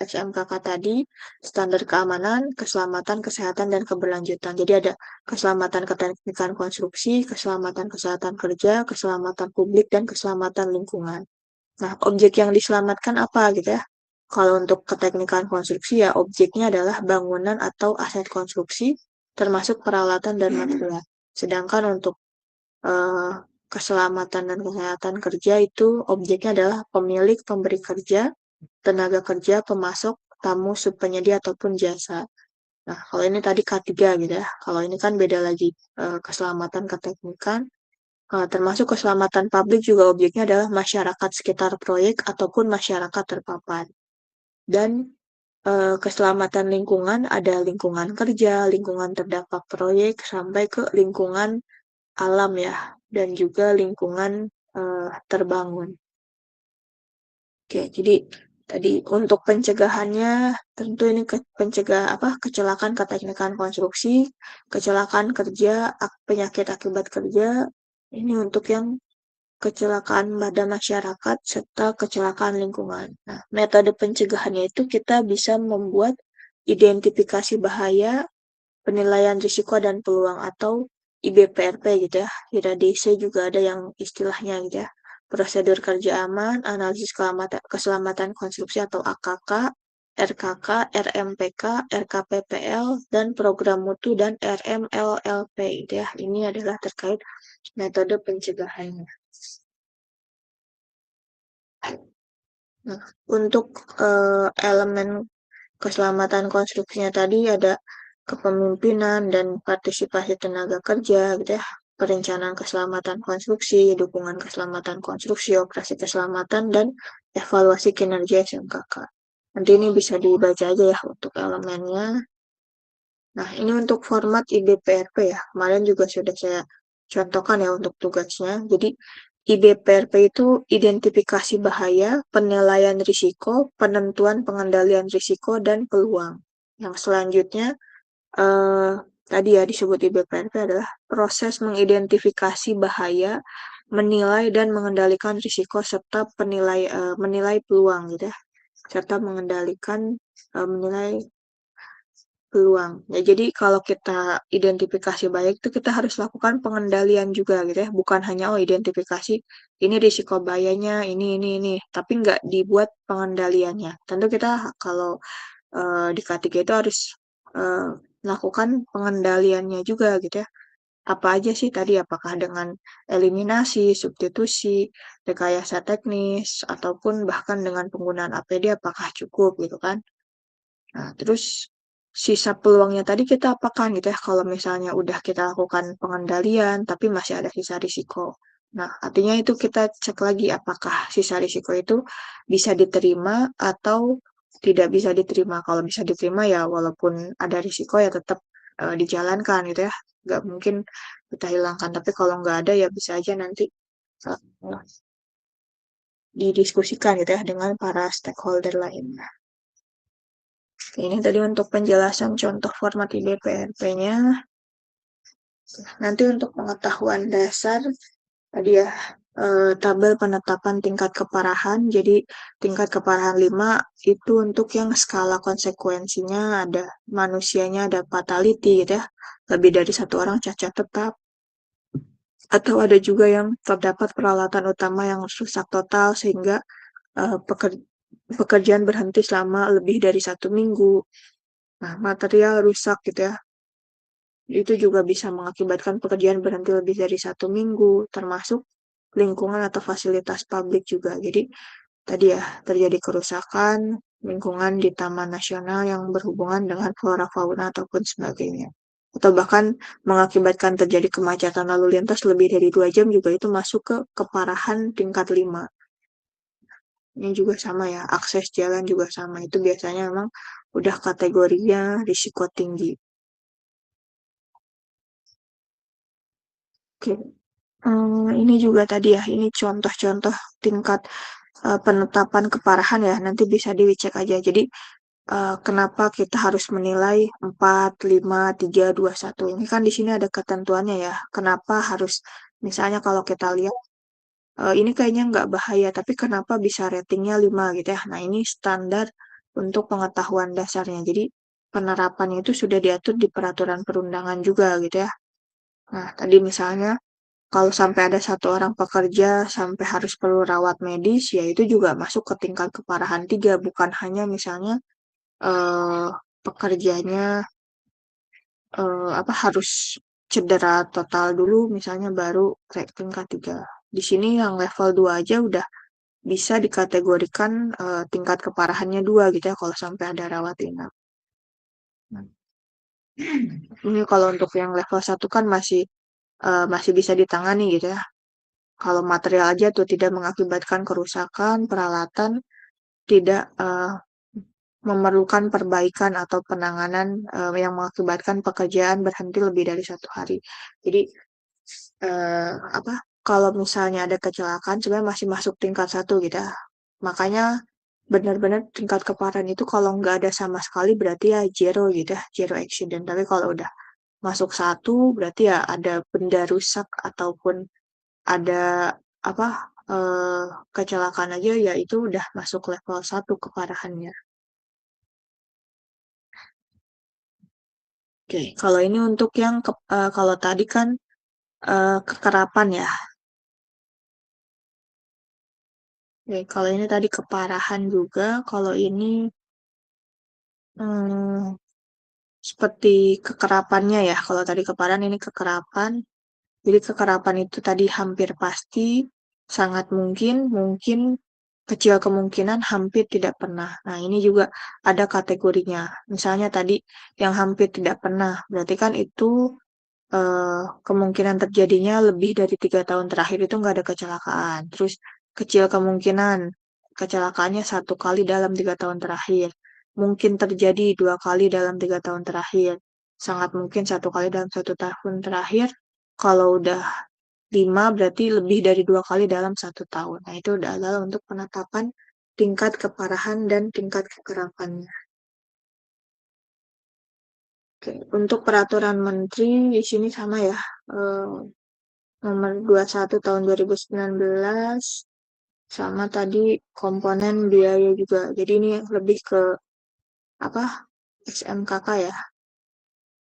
Speaker 1: SMKK tadi, standar keamanan, keselamatan, kesehatan, dan keberlanjutan. Jadi ada keselamatan keteknikan konstruksi, keselamatan kesehatan kerja, keselamatan publik, dan keselamatan lingkungan. Nah, objek yang diselamatkan apa gitu ya? Kalau untuk keteknikan konstruksi ya objeknya adalah bangunan atau aset konstruksi, termasuk peralatan dan material. Sedangkan untuk eh, keselamatan dan kesehatan kerja itu objeknya adalah pemilik, pemberi kerja, tenaga kerja, pemasok, tamu, subpenyedia, ataupun jasa. Nah, kalau ini tadi K3 gitu ya. Kalau ini kan beda lagi keselamatan keteknikan. Termasuk keselamatan publik juga objeknya adalah masyarakat sekitar proyek ataupun masyarakat terpapar. Dan keselamatan lingkungan ada lingkungan kerja, lingkungan terdampak proyek, sampai ke lingkungan alam ya, dan juga lingkungan terbangun. Oke, jadi tadi untuk pencegahannya tentu ini pencegah apa kecelakaan keteknikan konstruksi, kecelakaan kerja, penyakit akibat kerja. Ini untuk yang kecelakaan pada masyarakat serta kecelakaan lingkungan. Nah, metode pencegahannya itu kita bisa membuat identifikasi bahaya, penilaian risiko dan peluang atau IBPRP gitu ya. IRADC juga ada yang istilahnya gitu ya. Prosedur kerja aman, analisis keselamatan konstruksi atau AKK, RKK, RMPK, RKPPL, dan program mutu dan RMLLP gitu ya. Ini adalah terkait metode pencegahannya. Nah, untuk elemen keselamatan konstruksinya tadi ada kepemimpinan dan partisipasi tenaga kerja gitu ya, perencanaan keselamatan konstruksi, dukungan keselamatan konstruksi, operasi keselamatan, dan evaluasi kinerja SMKK. Nanti ini bisa dibaca aja ya untuk elemennya. Nah, ini untuk format IBPRP ya. Kemarin juga sudah saya contohkan ya untuk tugasnya. Jadi, IBPRP itu identifikasi bahaya, penilaian risiko, penentuan pengendalian risiko, dan peluang. Yang selanjutnya, eh, tadi ya disebut IBPRP adalah proses mengidentifikasi bahaya, menilai dan mengendalikan risiko, serta menilai peluang gitu ya. Serta menilai peluang. Ya, jadi kalau kita identifikasi baik itu kita harus lakukan pengendalian juga gitu ya. Bukan hanya identifikasi ini risiko bahayanya, ini. Tapi nggak dibuat pengendaliannya. Tentu kita kalau di K3 itu harus eh, melakukan pengendaliannya juga gitu ya. apa aja sih tadi, apakah dengan eliminasi, substitusi, rekayasa teknis, ataupun bahkan dengan penggunaan APD apakah cukup gitu kan. Nah, terus sisa peluangnya tadi kita apakan gitu ya, kalau misalnya udah kita lakukan pengendalian, tapi masih ada sisa risiko. Nah, artinya itu kita cek lagi apakah sisa risiko itu bisa diterima atau tidak bisa diterima. Kalau bisa diterima ya walaupun ada risiko ya tetap dijalankan gitu ya. Nggak mungkin kita hilangkan. Tapi kalau nggak ada ya bisa aja nanti uh, didiskusikan gitu ya dengan para stakeholder lainnya. Ini tadi untuk penjelasan contoh format IDPRP-nya. Nanti untuk pengetahuan dasar, tadi ya, tabel penetapan tingkat keparahan. Jadi tingkat keparahan 5 itu untuk yang skala konsekuensinya ada manusianya, ada fatality gitu ya. Lebih dari satu orang cacat tetap. Atau ada juga yang terdapat peralatan utama yang rusak total sehingga pekerjaan berhenti selama lebih dari 1 minggu. Nah, material rusak gitu ya. Itu juga bisa mengakibatkan pekerjaan berhenti lebih dari 1 minggu, termasuk lingkungan atau fasilitas publik juga. Jadi tadi ya, terjadi kerusakan lingkungan di Taman Nasional yang berhubungan dengan flora fauna ataupun sebagainya. Atau bahkan mengakibatkan terjadi kemacetan lalu lintas lebih dari 2 jam juga itu masuk ke keparahan tingkat 5. Ini juga sama ya, akses jalan juga sama. Itu biasanya memang udah kategorinya risiko tinggi. Oke. Ini juga tadi ya, ini contoh-contoh tingkat penetapan keparahan ya, nanti bisa dicek aja. Jadi, kenapa kita harus menilai 4, 5, 3, 2, 1. Ini kan di sini ada ketentuannya ya. Kenapa harus, misalnya kalau kita lihat, ini kayaknya nggak bahaya, tapi kenapa bisa ratingnya 5 gitu ya. Nah, ini standar untuk pengetahuan dasarnya. Jadi, penerapannya itu sudah diatur di peraturan perundangan juga gitu ya. Nah, tadi misalnya kalau sampai ada satu orang pekerja sampai harus perlu rawat medis, ya itu juga masuk ke tingkat keparahan 3, bukan hanya misalnya eh, pekerjanya apa harus cedera total dulu, misalnya baru tingkat 3. Di sini yang level 2 aja udah bisa dikategorikan tingkat keparahannya 2 gitu ya kalau sampai ada rawat inap. Nah, ini kalau untuk yang level 1 kan masih bisa ditangani gitu ya. Kalau material aja tuh tidak mengakibatkan kerusakan, peralatan tidak memerlukan perbaikan atau penanganan yang mengakibatkan pekerjaan berhenti lebih dari 1 hari. Jadi apa? Kalau misalnya ada kecelakaan sebenarnya masih masuk tingkat 1 gitu ya. Makanya benar-benar tingkat keparahan itu kalau nggak ada sama sekali berarti ya zero gitu ya, zero accident. Tapi kalau udah masuk 1 berarti ya ada benda rusak ataupun ada apa eh, kecelakaan aja ya itu udah masuk level 1 keparahannya. Oke, kalau ini untuk yang kalau tadi kan kekerapan ya. Oke, kalau ini tadi keparahan juga. Kalau ini hmm, seperti kekerapannya ya. Kalau tadi keparahan ini kekerapan. Jadi kekerapan itu tadi hampir pasti, sangat mungkin, mungkin, kecil kemungkinan, hampir tidak pernah. Nah, ini juga ada kategorinya. Misalnya tadi yang hampir tidak pernah, berarti kan itu kemungkinan terjadinya lebih dari 3 tahun terakhir itu nggak ada kecelakaan. Terus kecil kemungkinan kecelakaannya 1 kali dalam 3 tahun terakhir. Mungkin terjadi 2 kali dalam 3 tahun terakhir. Sangat mungkin 1 kali dalam 1 tahun terakhir. Kalau udah 5 berarti lebih dari 2 kali dalam 1 tahun. Nah itu udah adalah untuk penetapan tingkat keparahan dan tingkat kekerapannya. Oke, untuk peraturan menteri di sini sama ya. Eh, nomor 21 tahun 2019 sama tadi komponen biaya juga. Jadi ini lebih ke apa? SMKK ya.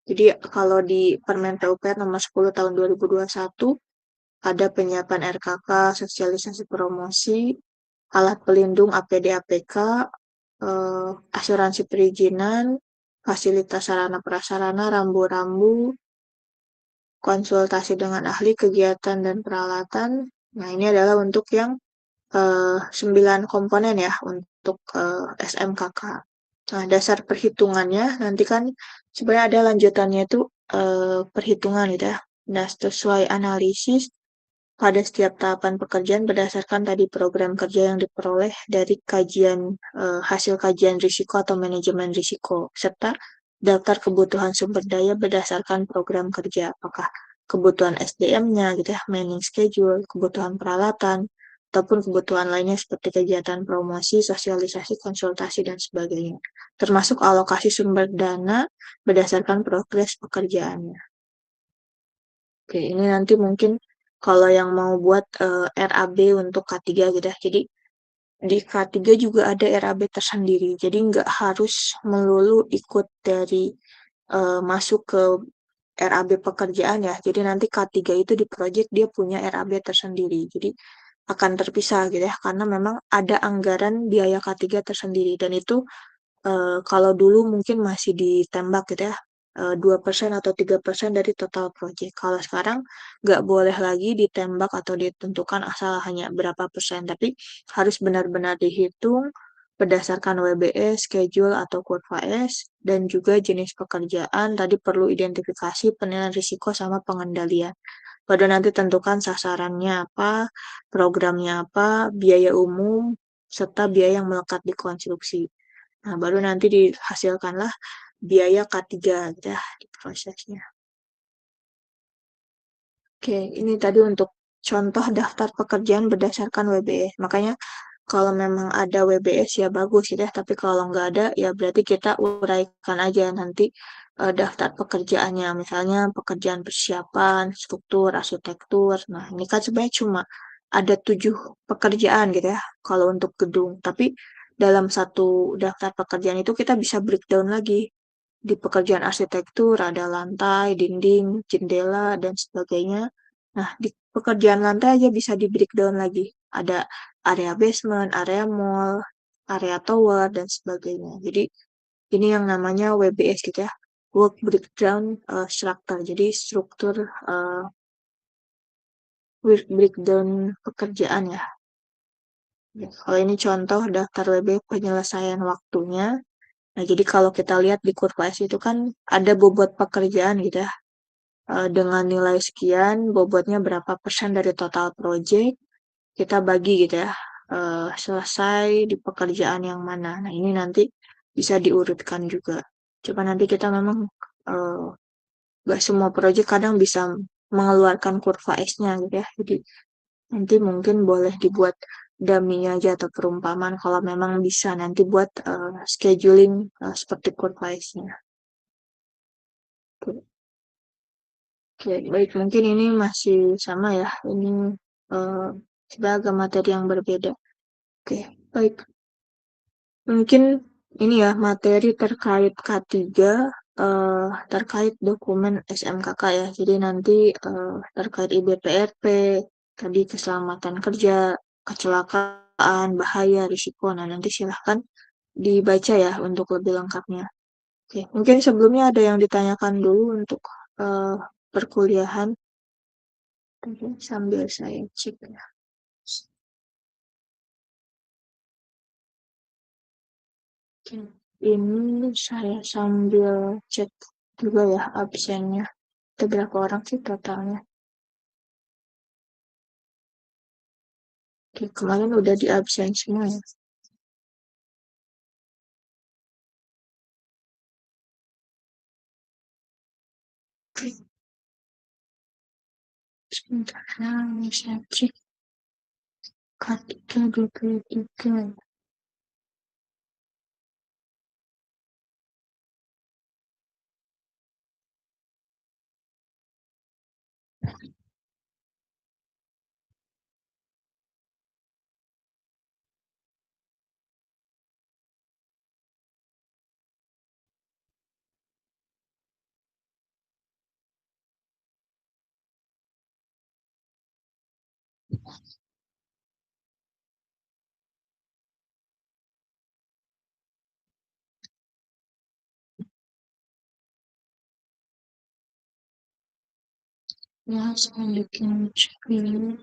Speaker 1: Jadi kalau di Permen PUPR nomor 10 tahun 2021 ada penyiapan RKK, sosialisasi promosi, alat pelindung APD APK, asuransi perizinan, fasilitas sarana prasarana, rambu-rambu, konsultasi dengan ahli kegiatan dan peralatan. Nah, ini adalah untuk yang 9 komponen ya untuk SMKK. Nah, dasar perhitungannya nanti kan sebenarnya ada lanjutannya itu perhitungan gitu ya. Nah, sesuai analisis pada setiap tahapan pekerjaan berdasarkan tadi program kerja yang diperoleh dari kajian hasil kajian risiko atau manajemen risiko serta daftar kebutuhan sumber daya berdasarkan program kerja apakah kebutuhan SDM-nya gitu ya, manning schedule, kebutuhan peralatan ataupun kebutuhan lainnya seperti kegiatan promosi, sosialisasi, konsultasi dan sebagainya. Termasuk alokasi sumber dana berdasarkan progres pekerjaannya. Oke, ini nanti mungkin kalau yang mau buat RAB untuk K3 gitu ya. Jadi di K3 juga ada RAB tersendiri. Jadi nggak harus melulu ikut dari masuk ke RAB pekerjaan ya. Jadi nanti K3 itu di project dia punya RAB tersendiri. Jadi akan terpisah gitu ya. Karena memang ada anggaran biaya K3 tersendiri. Dan itu kalau dulu mungkin masih ditembak gitu ya, 2% atau 3% dari total project. Kalau sekarang nggak boleh lagi ditembak atau ditentukan asal hanya berapa persen, tapi harus benar-benar dihitung berdasarkan WBS, schedule atau kurva S, dan juga jenis pekerjaan. Tadi perlu identifikasi penilaian risiko sama pengendalian. Baru nanti tentukan sasarannya apa, programnya apa, biaya umum, serta biaya yang melekat di konstruksi. Nah, baru nanti dihasilkanlah biaya K3 gitu ya di prosesnya. Oke, ini tadi untuk contoh daftar pekerjaan berdasarkan WBS. Makanya kalau memang ada WBS ya bagus gitu ya, tapi kalau nggak ada ya berarti kita uraikan aja nanti daftar pekerjaannya. Misalnya pekerjaan persiapan, struktur, arsitektur. Nah, ini kan sebenarnya cuma ada 7 pekerjaan gitu ya kalau untuk gedung. Tapi dalam satu daftar pekerjaan itu kita bisa breakdown lagi. Di pekerjaan arsitektur ada lantai, dinding, jendela, dan sebagainya. Nah, di pekerjaan lantai aja bisa di breakdown lagi. Ada area basement, area mall, area tower, dan sebagainya. Jadi, ini yang namanya WBS gitu ya. Work Breakdown Structure. Jadi, struktur work breakdown pekerjaan ya. Ya, kalau ini contoh daftar WB penyelesaian waktunya. Nah, jadi kalau kita lihat di kurva S itu kan ada bobot pekerjaan gitu ya. Dengan nilai sekian, bobotnya berapa persen dari total project, kita bagi gitu ya. Selesai di pekerjaan yang mana. Nah, ini nanti bisa diurutkan juga. Coba nanti kita memang eh, nggak semua project kadang bisa mengeluarkan kurva S-nya gitu ya. Jadi nanti mungkin boleh dibuat dummy aja atau perumpamaan kalau memang bisa nanti buat scheduling seperti kurva S-nya. Oke, baik. Mungkin ini masih sama ya. Ini eh, sebagai materi yang berbeda. Oke, baik. Mungkin ini ya materi terkait K3 terkait dokumen SMKK ya. Jadi nanti terkait IBPRP, tadi keselamatan kerja, kecelakaan, bahaya, risiko. Nah, nanti silahkan dibaca ya untuk lebih lengkapnya. Oke, mungkin sebelumnya ada yang ditanyakan dulu untuk eh, perkuliahan. Oke, sambil saya cek ya. Oke, ini saya sambil cek juga ya absennya. Ada berapa orang sih totalnya? Oke, kemarin udah di absen semua ya. Oke, sebentar ya, saya cek K3 23. Ya, saya bikin cek dulu.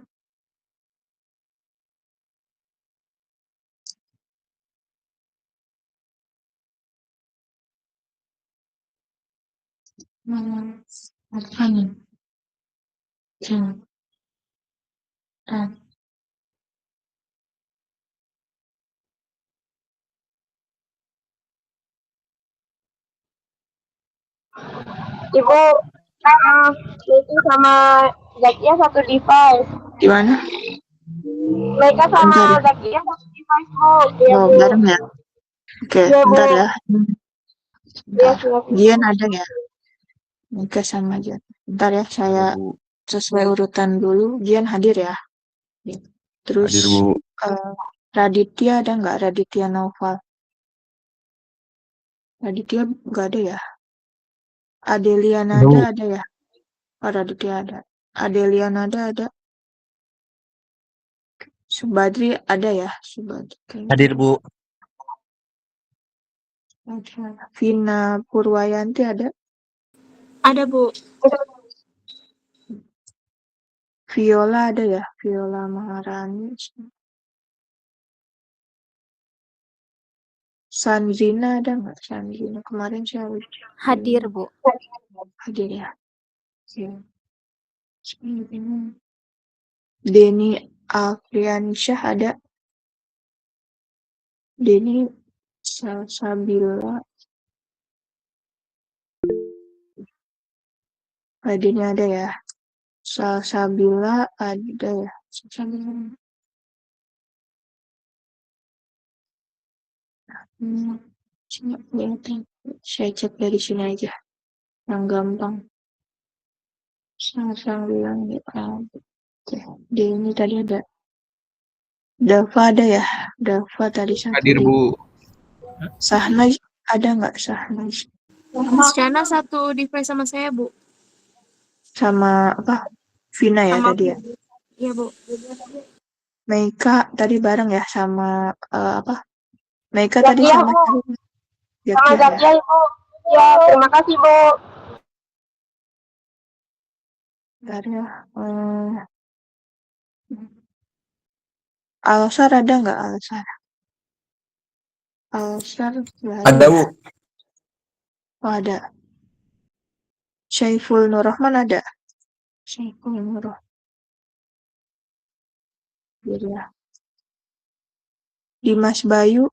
Speaker 1: Apa nih?
Speaker 2: Ibu, Meika sama Zakia satu device.
Speaker 1: Gimana?
Speaker 2: Meika sama
Speaker 1: Bentar ya.
Speaker 2: Zakia satu device, Bu. Iya,
Speaker 1: Oh,
Speaker 2: Bu.
Speaker 1: bareng ya? Oke,
Speaker 2: Iya, Bu.
Speaker 1: bentar ya.
Speaker 2: Iya,
Speaker 1: Bentar.
Speaker 2: silakan.
Speaker 1: Gian ada ya? Nika sama Gian. Bentar ya, saya sesuai urutan dulu. Gian hadir ya. Terus
Speaker 3: Hadir, Bu.
Speaker 1: eh, Raditya ada nggak? Raditya Naufal. Raditya nggak ada ya? Adelia Nada
Speaker 3: Bu.
Speaker 1: ada ya? Oh, Raditya ada. Adelia Nada ada. Subadri ada ya? Subadri kayaknya
Speaker 3: Hadir, Bu.
Speaker 1: ada. Vina Purwayanti ada.
Speaker 2: Ada, Bu.
Speaker 1: Viola ada ya? Viola Maharani. Sanzina ada nggak? Sanzina kemarin saya
Speaker 2: Hadir, Bu.
Speaker 1: hadir ya. Oke. Denny Afriansyah ada. Denny Salsabila. Denny ada ya. Salsabila ada ya. Salsabila. Sini, kelihatan. Saya cek dari sini aja. Yang gampang. Salsabila ya. Oke. Denny tadi ada. Dava ada ya. Dava tadi satu.
Speaker 3: Hadir, Bu.
Speaker 1: Sahnaz ada nggak Sahnaz?
Speaker 2: Shana satu device sama saya, Bu.
Speaker 1: Sama apa? Vina ya
Speaker 2: Sama
Speaker 1: tadi ya.
Speaker 2: Iya, Bu.
Speaker 1: Meika tadi bareng ya sama apa? Meika tadi
Speaker 2: Zakia,
Speaker 1: sama
Speaker 2: Bu.
Speaker 1: Zakia
Speaker 2: Sama
Speaker 1: ya.
Speaker 2: Zakia, Ibu. Ya, terima kasih, Bu.
Speaker 1: Bentar ya. Alsar ada nggak Alsar? Alsar baru
Speaker 3: Ada,
Speaker 1: ya.
Speaker 3: Bu.
Speaker 1: Oh, ada. Syaiful Nurrahman ada. Syaiful Nurrahman. Jadi ya. Dimas Bayu.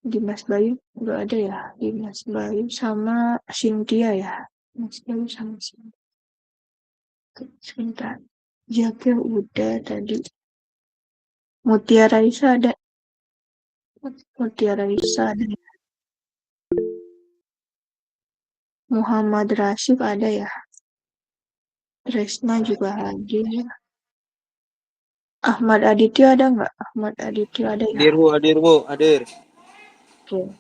Speaker 1: Dimas Bayu nggak ada ya. Dimas Bayu sama Cynthia ya. Dimas Bayu sama Cynthia. Sebentar. Jakir udah tadi. Mutia Raisa ada. Mutia Raisa ada. Muhammad Rasyid ada ya. Tresna juga hadir. Ahmad Aditya ada nggak? Ahmad Aditya ada ya.
Speaker 3: Hadir, Bu. Hadir, Bu. Hadir.
Speaker 1: Oke.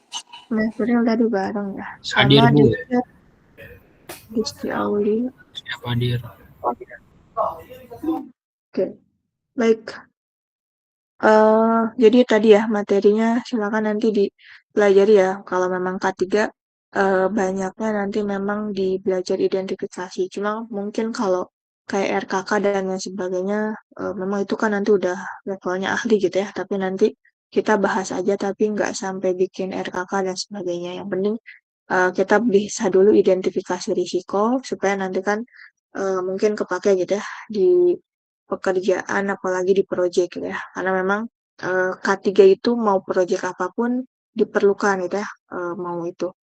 Speaker 1: Mesril tadi bareng ya.
Speaker 4: Hadir,
Speaker 1: Sama
Speaker 4: Bu.
Speaker 1: Disti Auli.
Speaker 4: Siap hadir.
Speaker 1: Oke. Baik. Jadi tadi ya materinya silakan nanti dipelajari ya. Kalau memang K3 banyaknya nanti memang di belajar identifikasi. Cuma mungkin kalau kayak RKK dan lain sebagainya memang itu kan nanti udah levelnya ahli gitu ya. Tapi nanti kita bahas aja tapi nggak sampai bikin RKK dan sebagainya. Yang penting kita bisa dulu identifikasi risiko supaya nanti kan mungkin kepake gitu ya di pekerjaan apalagi di proyek gitu ya. Karena memang K3 itu mau proyek apapun diperlukan gitu ya. Mau itu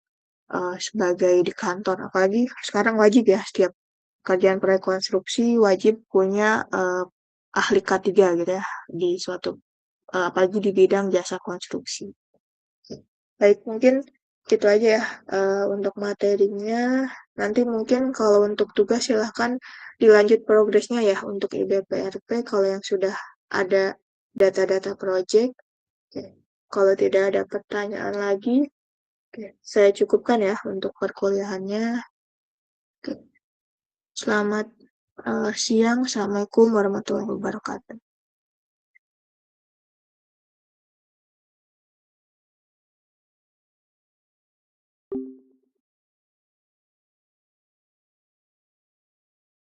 Speaker 1: sebagai di kantor. Apalagi sekarang wajib ya setiap kerjaan proyek konstruksi wajib punya ahli K3 gitu ya di suatu apalagi di bidang jasa konstruksi. Baik, mungkin gitu aja ya untuk materinya. Nanti mungkin kalau untuk tugas silahkan dilanjut progresnya ya untuk IBPRP kalau yang sudah ada data-data project. Oke. Kalau tidak ada pertanyaan lagi, oke, saya cukupkan ya untuk perkuliahannya. Oke. Selamat siang. Assalamualaikum warahmatullahi wabarakatuh.